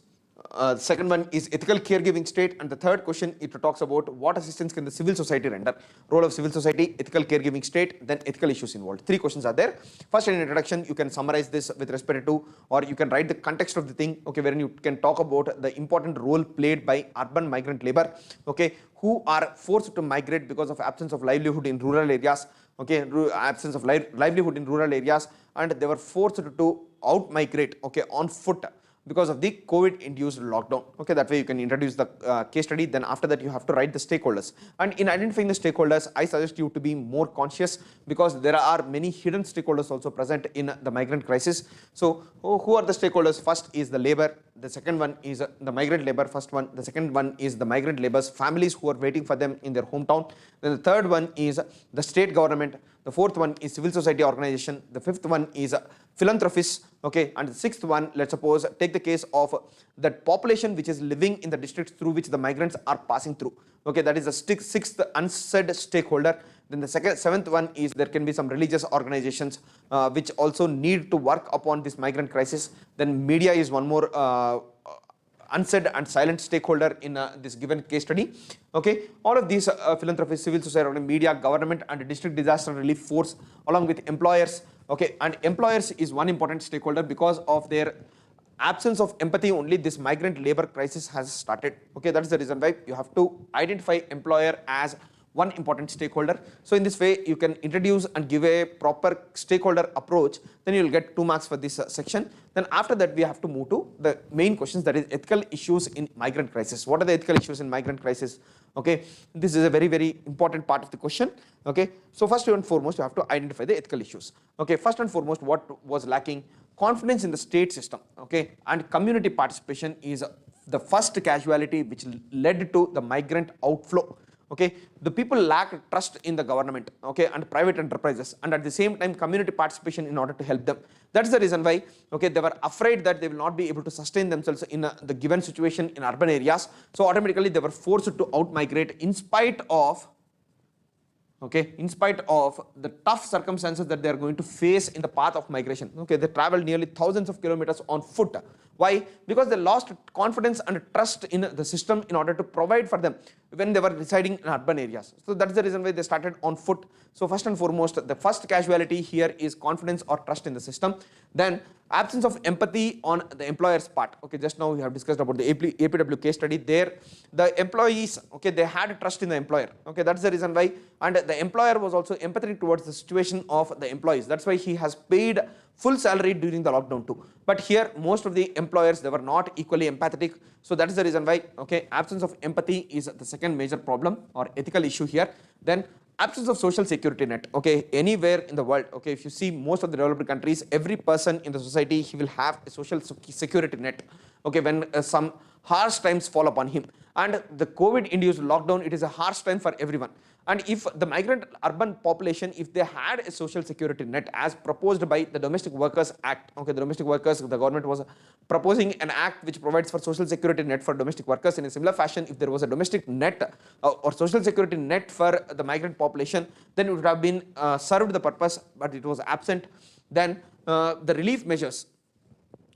Second one is ethical caregiving state, and the third question, it talks about what assistance can the civil society render, role of civil society, ethical caregiving state, then ethical issues involved. Three questions are there. First, in introduction, you can summarize this with respect to, or you can write the context of the thing, okay, wherein you can talk about the important role played by urban migrant labor, okay, who are forced to migrate because of absence of livelihood in rural areas, okay, absence of livelihood in rural areas, and they were forced to out migrate, okay, on foot because of the COVID-induced lockdown. Okay, that way you can introduce the case study. Then after that, you have to write the stakeholders. And in identifying the stakeholders, I suggest you to be more conscious because there are many hidden stakeholders also present in the migrant crisis. So who are the stakeholders? First is the labor, the second one is the migrant labor, first one. The second one is the migrant laborers, families who are waiting for them in their hometown. Then the third one is the state government. The fourth one is civil society organization. The fifth one is philanthropists. Okay, and the sixth one, let's suppose, take the case of that population which is living in the districts through which the migrants are passing through. Okay, that is the sixth unsaid stakeholder. Then the seventh one is there can be some religious organizations which also need to work upon this migrant crisis. Then media is one more unsaid and silent stakeholder in this given case study. Okay, all of these philanthropists, civil society, media, government, and district disaster relief force, along with employers. Okay, and employers is one important stakeholder. Because of their absence of empathy only, this migrant labor crisis has started. Okay, that's the reason why you have to identify employer as one important stakeholder. So in this way, you can introduce and give a proper stakeholder approach, then you will get 2 marks for this section. Then after that, we have to move to the main questions, that is ethical issues in migrant crisis. What are the ethical issues in migrant crisis? Okay, this is a very, very important part of the question. Okay, so first and foremost, you have to identify the ethical issues. Okay, first and foremost, what was lacking? Confidence in the state system. Okay, and community participation is the first casualty which led to the migrant outflow. Okay, the people lack trust in the government, okay, and private enterprises, and at the same time community participation in order to help them. That's the reason why, okay, they were afraid that they will not be able to sustain themselves in the given situation in urban areas. So automatically they were forced to out migrate in spite of, okay, in spite of the tough circumstances that they are going to face in the path of migration. Okay, they traveled nearly thousands of kilometers on foot. Why? Because they lost confidence and trust in the system in order to provide for them when they were residing in urban areas. So that's the reason why they started on foot. So first and foremost, the first casualty here is confidence or trust in the system. Then absence of empathy on the employer's part. Okay, just now we have discussed about the APW case study. There, the employees, okay, they had trust in the employer. Okay, that's the reason why. And the employer was also empathetic towards the situation of the employees. That's why he has paid full salary during the lockdown too. But here, most of the employers, they were not equally empathetic. So that is the reason why, okay, absence of empathy is the second major problem or ethical issue here. Then absence of social security net. Okay, anywhere in the world, okay, if you see most of the developed countries, every person in the society, he will have a social security net. Okay, when some harsh times fall upon him. And the COVID-induced lockdown, it is a harsh time for everyone. And if the migrant urban population, if they had a social security net as proposed by the Domestic Workers Act, okay, the domestic workers, the government was proposing an act which provides for social security net for domestic workers. In a similar fashion, if there was a domestic net or social security net for the migrant population, then it would have been served the purpose, but it was absent. Then the relief measures.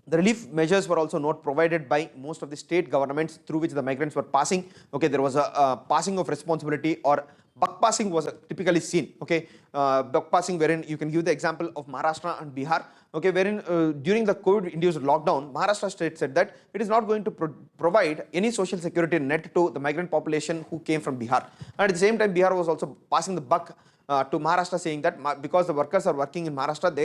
The relief measures were also not provided by most of the state governments through which the migrants were passing. Okay, there was a passing of responsibility, or buck passing was typically seen. Okay, buck passing, wherein you can give the example of Maharashtra and Bihar. Okay, wherein during the COVID-induced lockdown, Maharashtra state said that it is not going to provide any social security net to the migrant population who came from Bihar. And at the same time, Bihar was also passing the buck to Maharashtra, saying that because the workers are working in Maharashtra,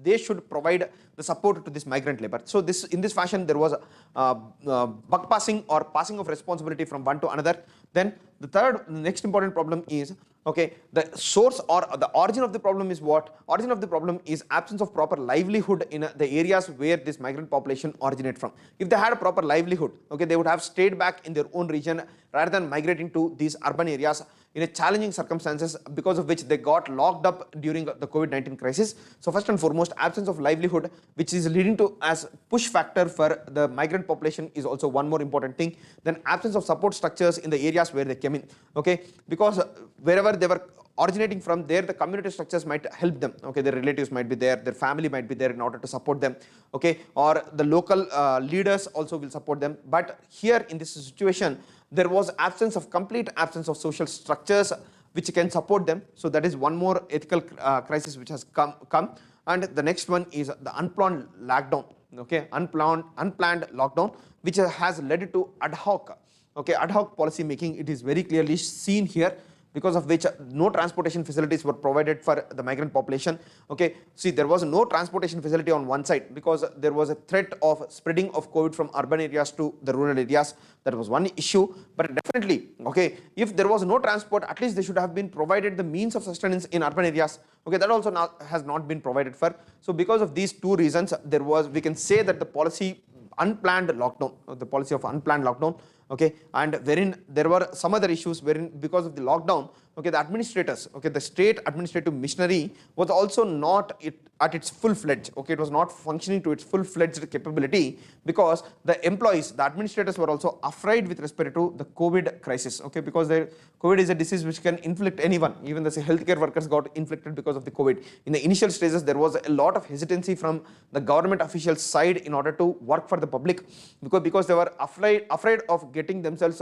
they should provide the support to this migrant labor. So in this fashion, there was buck passing or passing of responsibility from one to another. Then the next important problem is, okay, the source or the origin of the problem is what? Origin of the problem is absence of proper livelihood in the areas where this migrant population originate from. If they had a proper livelihood, okay, they would have stayed back in their own region rather than migrating to these urban areas in a challenging circumstances, because of which they got locked up during the COVID-19 crisis. So first and foremost, absence of livelihood, which is leading to as push factor for the migrant population, is also one more important thing. Then absence of support structures in the areas where they came in. Okay, because wherever they were originating from, there the community structures might help them. Okay, their relatives might be there, their family might be there in order to support them. Okay, or the local leaders also will support them. But here in this situation, there was complete absence of social structures which can support them. So that is one more ethical crisis which has come. And the next one is the unplanned lockdown. Okay, unplanned lockdown, which has led to ad hoc. Okay, ad hoc policy making. It is very clearly seen here, because of which no transportation facilities were provided for the migrant population. Okay, see, there was no transportation facility on one side because there was a threat of spreading of COVID from urban areas to the rural areas. That was one issue. But definitely, okay, if there was no transport, at least they should have been provided the means of sustenance in urban areas. Okay, that also has not been provided for. So because of these two reasons, we can say that the policy unplanned lockdown, the policy of unplanned lockdown, okay, and wherein there were some other issues wherein because of the lockdown, okay, the administrators, okay, the state administrative machinery was also not at its full-fledged, okay, it was not functioning to its full-fledged capability because the employees, the administrators were also afraid with respect to the COVID crisis, okay, because the COVID is a disease which can inflict anyone, even the healthcare workers got inflicted because of the COVID. In the initial stages, there was a lot of hesitancy from the government officials side in order to work for the public because they were afraid of getting themselves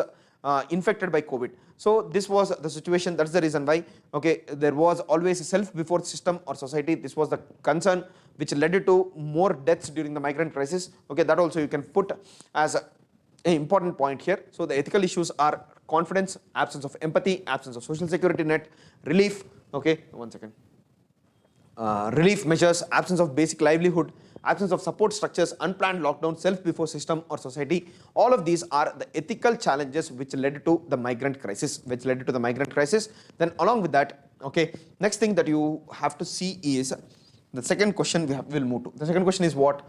infected by COVID. So this was the situation. That's the reason why, okay, there was always a self before system or society. This was the concern which led to more deaths during the migrant crisis. Okay, that also you can put as an important point here. So the ethical issues are confidence, absence of empathy, absence of social security net, relief. Okay, one second. Relief measures, absence of basic livelihood, absence of support structures, unplanned lockdown, self before system or society. All of these are the ethical challenges which led to the migrant crisis, Then along with that, okay, next thing that you have to see is the second question we'll move to. The second question is what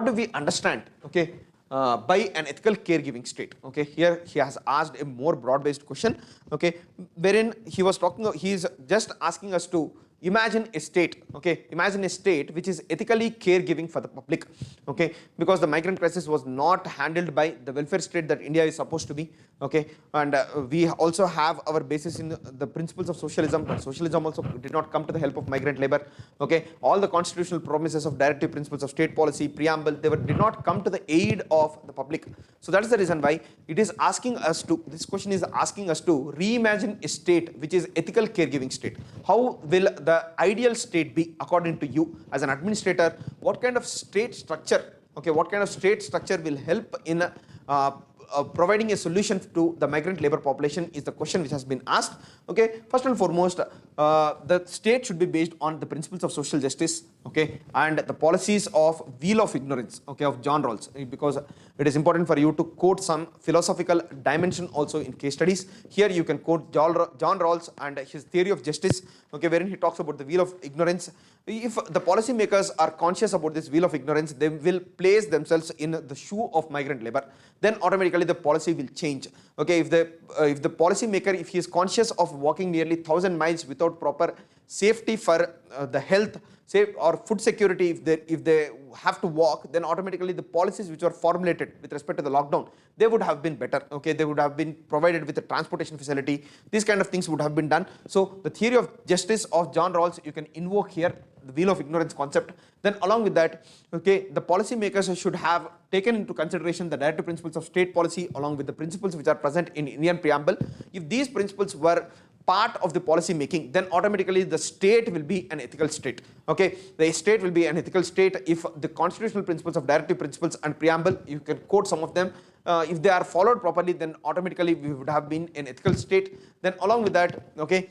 do we understand, okay, by an ethical caregiving state? Okay, here he has asked a more broad-based question, okay, wherein he is just asking us to imagine a state, okay, imagine a state which is ethically caregiving for the public, okay, because the migrant crisis was not handled by the welfare state that India is supposed to be, okay, and we also have our basis in the principles of socialism, but socialism also did not come to the help of migrant labor, okay, all the constitutional promises of directive principles of state policy, preamble, did not come to the aid of the public. So that is the reason why it is asking us to, this question is asking us to reimagine a state which is ethical caregiving state. How will the ideal state be according to you as an administrator? What kind of state structure, okay, what kind of state structure will help in providing a solution to the migrant labor population is the question which has been asked. Okay, first and foremost, the state should be based on the principles of social justice, okay, and the policies of wheel of ignorance, okay, of John Rawls, because it is important for you to quote some philosophical dimension also in case studies. Here you can quote John Rawls and his theory of justice, okay, wherein he talks about the wheel of ignorance. If the policymakers are conscious about this wheel of ignorance, they will place themselves in the shoe of migrant labor. Then automatically the policy will change. Okay, if the policymaker, if he is conscious of walking nearly 1,000 miles without proper safety for the health, or food security, if they have to walk, then automatically the policies which were formulated with respect to the lockdown, they would have been better. Okay, they would have been provided with a transportation facility. These kind of things would have been done. So the theory of justice of John Rawls, you can invoke here the wheel of ignorance concept. Then along with that, okay, the policymakers should have taken into consideration the directive principles of state policy along with the principles which are present in Indian preamble. If these principles were part of the policy making, then automatically the state will be an ethical state. Okay, the state will be an ethical state if the constitutional principles of directive principles and preamble, you can quote some of them, if they are followed properly, then automatically we would have been an ethical state. Then along with that, okay,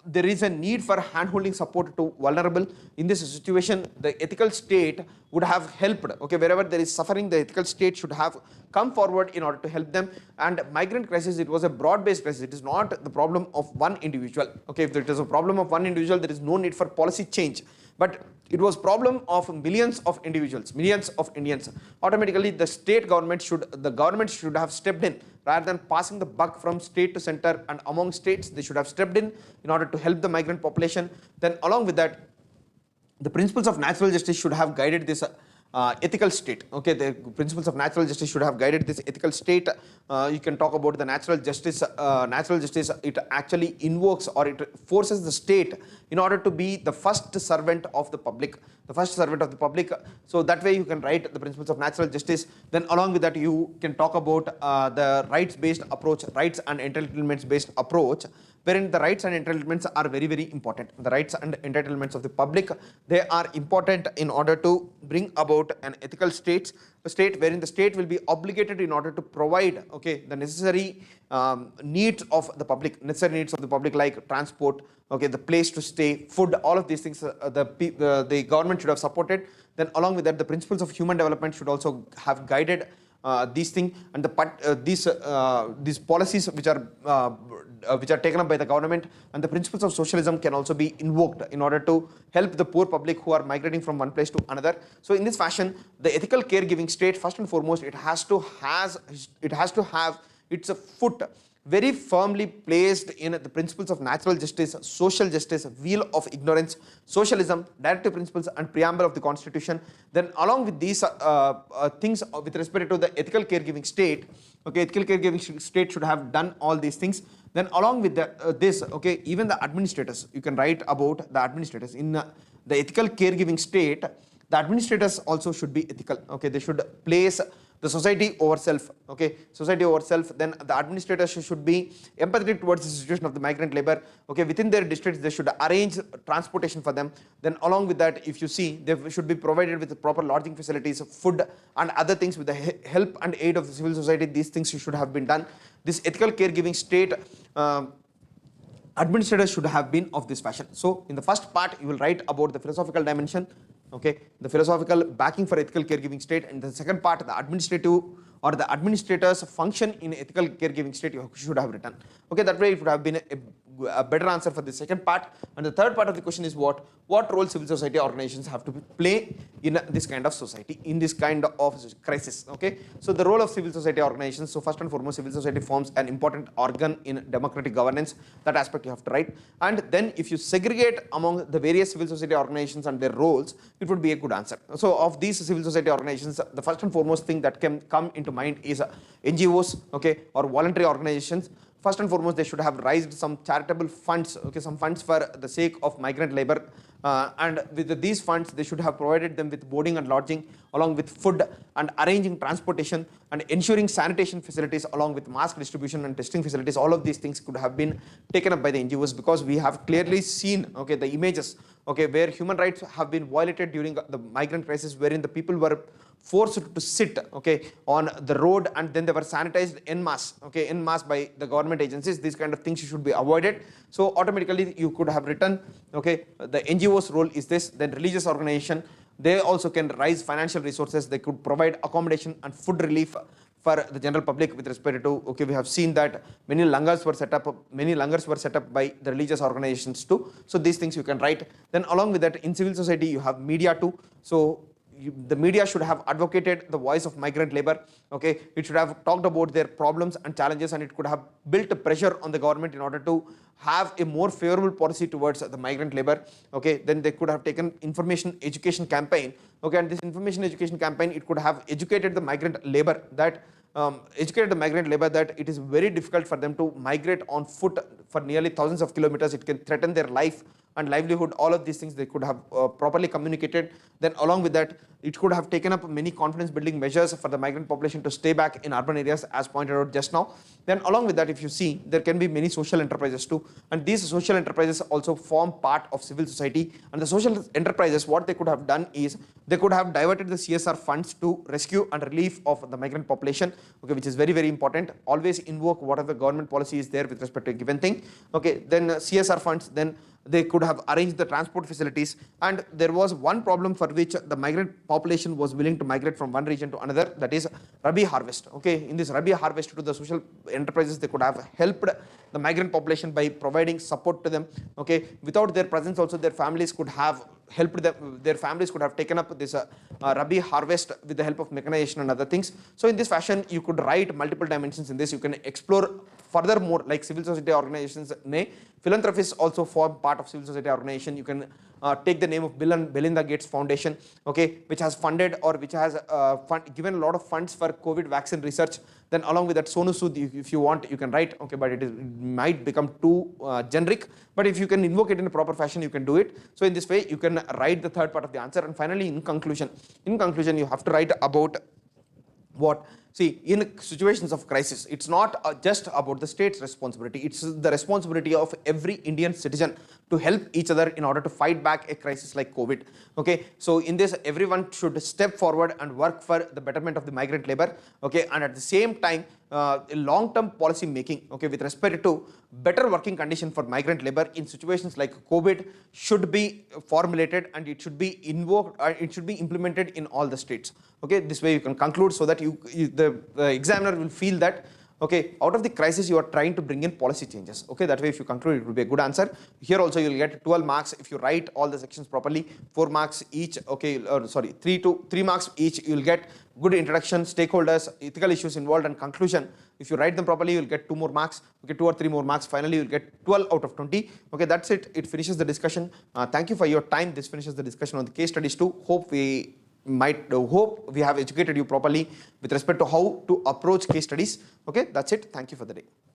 there is a need for hand-holding support to vulnerable. In this situation, the ethical state would have helped. Okay, wherever there is suffering, the ethical state should have come forward in order to help them. And migrant crisis, it was a broad-based crisis. It is not the problem of one individual. Okay, if it is a problem of one individual, there is no need for policy change. But it was problem of millions of individuals, millions of Indians. Automatically, the government should have stepped in rather than passing the buck from state to center and among states. They should have stepped in order to help the migrant population. Then along with that, the principles of natural justice should have guided this ethical state. Okay, the principles of natural justice should have guided this ethical state. You can talk about the natural justice. Natural justice, it actually invokes or it forces the state in order to be the first servant of the public. So that way you can write the principles of natural justice. Then along with that, you can talk about the rights-based approach, rights and entitlements-based approach, wherein the rights and entitlements are very, very important. The rights and entitlements of the public, they are important in order to bring about an ethical state, a state wherein the state will be obligated in order to provide, okay, the necessary needs of the public, like transport, okay, the place to stay, food, all of these things the government should have supported. Then along with that, the principles of human development should also have guided these things and these policies which are taken up by the government, and the principles of socialism can also be invoked in order to help the poor public who are migrating from one place to another. So in this fashion, the ethical caregiving state, first and foremost, it has to have its foot very firmly placed in the principles of natural justice, social justice, wheel of ignorance, socialism, directive principles, and preamble of the constitution. Then along with these things with respect to the ethical caregiving state, okay, ethical caregiving state should have done all these things. Then along with this, okay, even the administrators, you can write about the administrators in the ethical caregiving state. The administrators also should be ethical. Okay, they should place the society over self. Okay, society over self. Then the administrators should be empathetic towards the situation of the migrant labor. Okay, within their districts they should arrange transportation for them. Then along with that, if you see, they should be provided with proper lodging facilities, food and other things with the help and aid of the civil society. These things should have been done. This ethical caregiving state, administrators should have been of this fashion. So in the first part, you will write about the philosophical dimension, okay, the philosophical backing for ethical caregiving state, and the second part, the administrative or the administrator's function in ethical caregiving state, you should have written. Okay, that way it would have been a better answer for the second part. And the third part of the question is what role civil society organizations have to play in this kind of society, in this kind of crisis. Okay, so the role of civil society organizations. So first and foremost, civil society forms an important organ in democratic governance. That aspect you have to write. And then if you segregate among the various civil society organizations and their roles, it would be a good answer. So of these civil society organizations, the first and foremost thing that can come into mind is NGOs, okay, or voluntary organizations. First and foremost, they should have raised some charitable funds, okay, some funds for the sake of migrant labor, and with these funds, they should have provided them with boarding and lodging, along with food and arranging transportation and ensuring sanitation facilities, along with mask distribution and testing facilities. All of these things could have been taken up by the NGOs, because we have clearly seen, okay, the images, okay, where human rights have been violated during the migrant crisis, wherein the people were forced to sit, okay, on the road, and then they were sanitized en masse, okay, en masse by the government agencies. These kind of things should be avoided. So automatically you could have written, okay, the NGO's role is this. Then religious organization, they also can raise financial resources. They could provide accommodation and food relief for the general public with respect to, okay, we have seen that many langars were set up by the religious organizations too. So these things you can write. Then along with that, in civil society you have media too. So the media should have advocated the voice of migrant labor. Okay, it should have talked about their problems and challenges, and it could have built a pressure on the government in order to have a more favorable policy towards the migrant labor. Okay, then they could have taken information education campaign. Okay, and this information education campaign, it could have educated the migrant labor that it is very difficult for them to migrate on foot for nearly thousands of kilometers. It can threaten their life and livelihood. All of these things they could have properly communicated. Then along with that, it could have taken up many confidence building measures for the migrant population to stay back in urban areas, as pointed out just now. Then along with that, if you see, there can be many social enterprises too, and these social enterprises also form part of civil society. And the social enterprises, what they could have done is they could have diverted the CSR funds to rescue and relief of the migrant population, okay, which is very, very important. Always invoke whatever government policy is there with respect to a given thing. Okay, then CSR funds, then they could have arranged the transport facilities. And there was one problem for which the migrant population was willing to migrate from one region to another, that is Rabi harvest. Okay, in this Rabi harvest, to the social enterprises, they could have helped the migrant population by providing support to them. Okay, without their presence also, their families could have helped them, their families could have taken up this Rabi harvest with the help of mechanization and other things. So in this fashion, you could write multiple dimensions in this. You can explore furthermore, like civil society organizations, philanthropists also form part of civil society organization. You can take the name of Bill and Melinda Gates Foundation, okay, which has funded or which has given a lot of funds for COVID vaccine research. Then along with that, Sonu Sood, if you want, you can write, okay, but it might become too generic. But if you can invoke it in a proper fashion, you can do it. So in this way, you can write the third part of the answer. And finally, in conclusion, you have to write about what? See, in situations of crisis, it's not just about the state's responsibility. It's the responsibility of every Indian citizen to help each other in order to fight back a crisis like COVID. Okay, so in this, everyone should step forward and work for the betterment of the migrant labor. Okay, and at the same time, long-term policy making, okay, with respect to better working condition for migrant labor in situations like COVID should be formulated, and it should be invoked, it should be implemented in all the states. Okay, this way you can conclude, so that the the examiner will feel that, okay, out of the crisis you are trying to bring in policy changes. Okay, that way if you conclude, it will be a good answer. Here also you will get 12 marks if you write all the sections properly, 4 marks each. Okay, or sorry, 3 marks each. You will get good introduction, stakeholders, ethical issues involved, and conclusion. If you write them properly, you will get 2 more marks. Okay, 2 or 3 more marks. Finally, you will get 12 out of 20. Okay, that's it. It finishes the discussion. Thank you for your time. This finishes the discussion on the case studies too. Hope we have educated you properly with respect to how to approach case studies. Okay, that's it. Thank you for the day.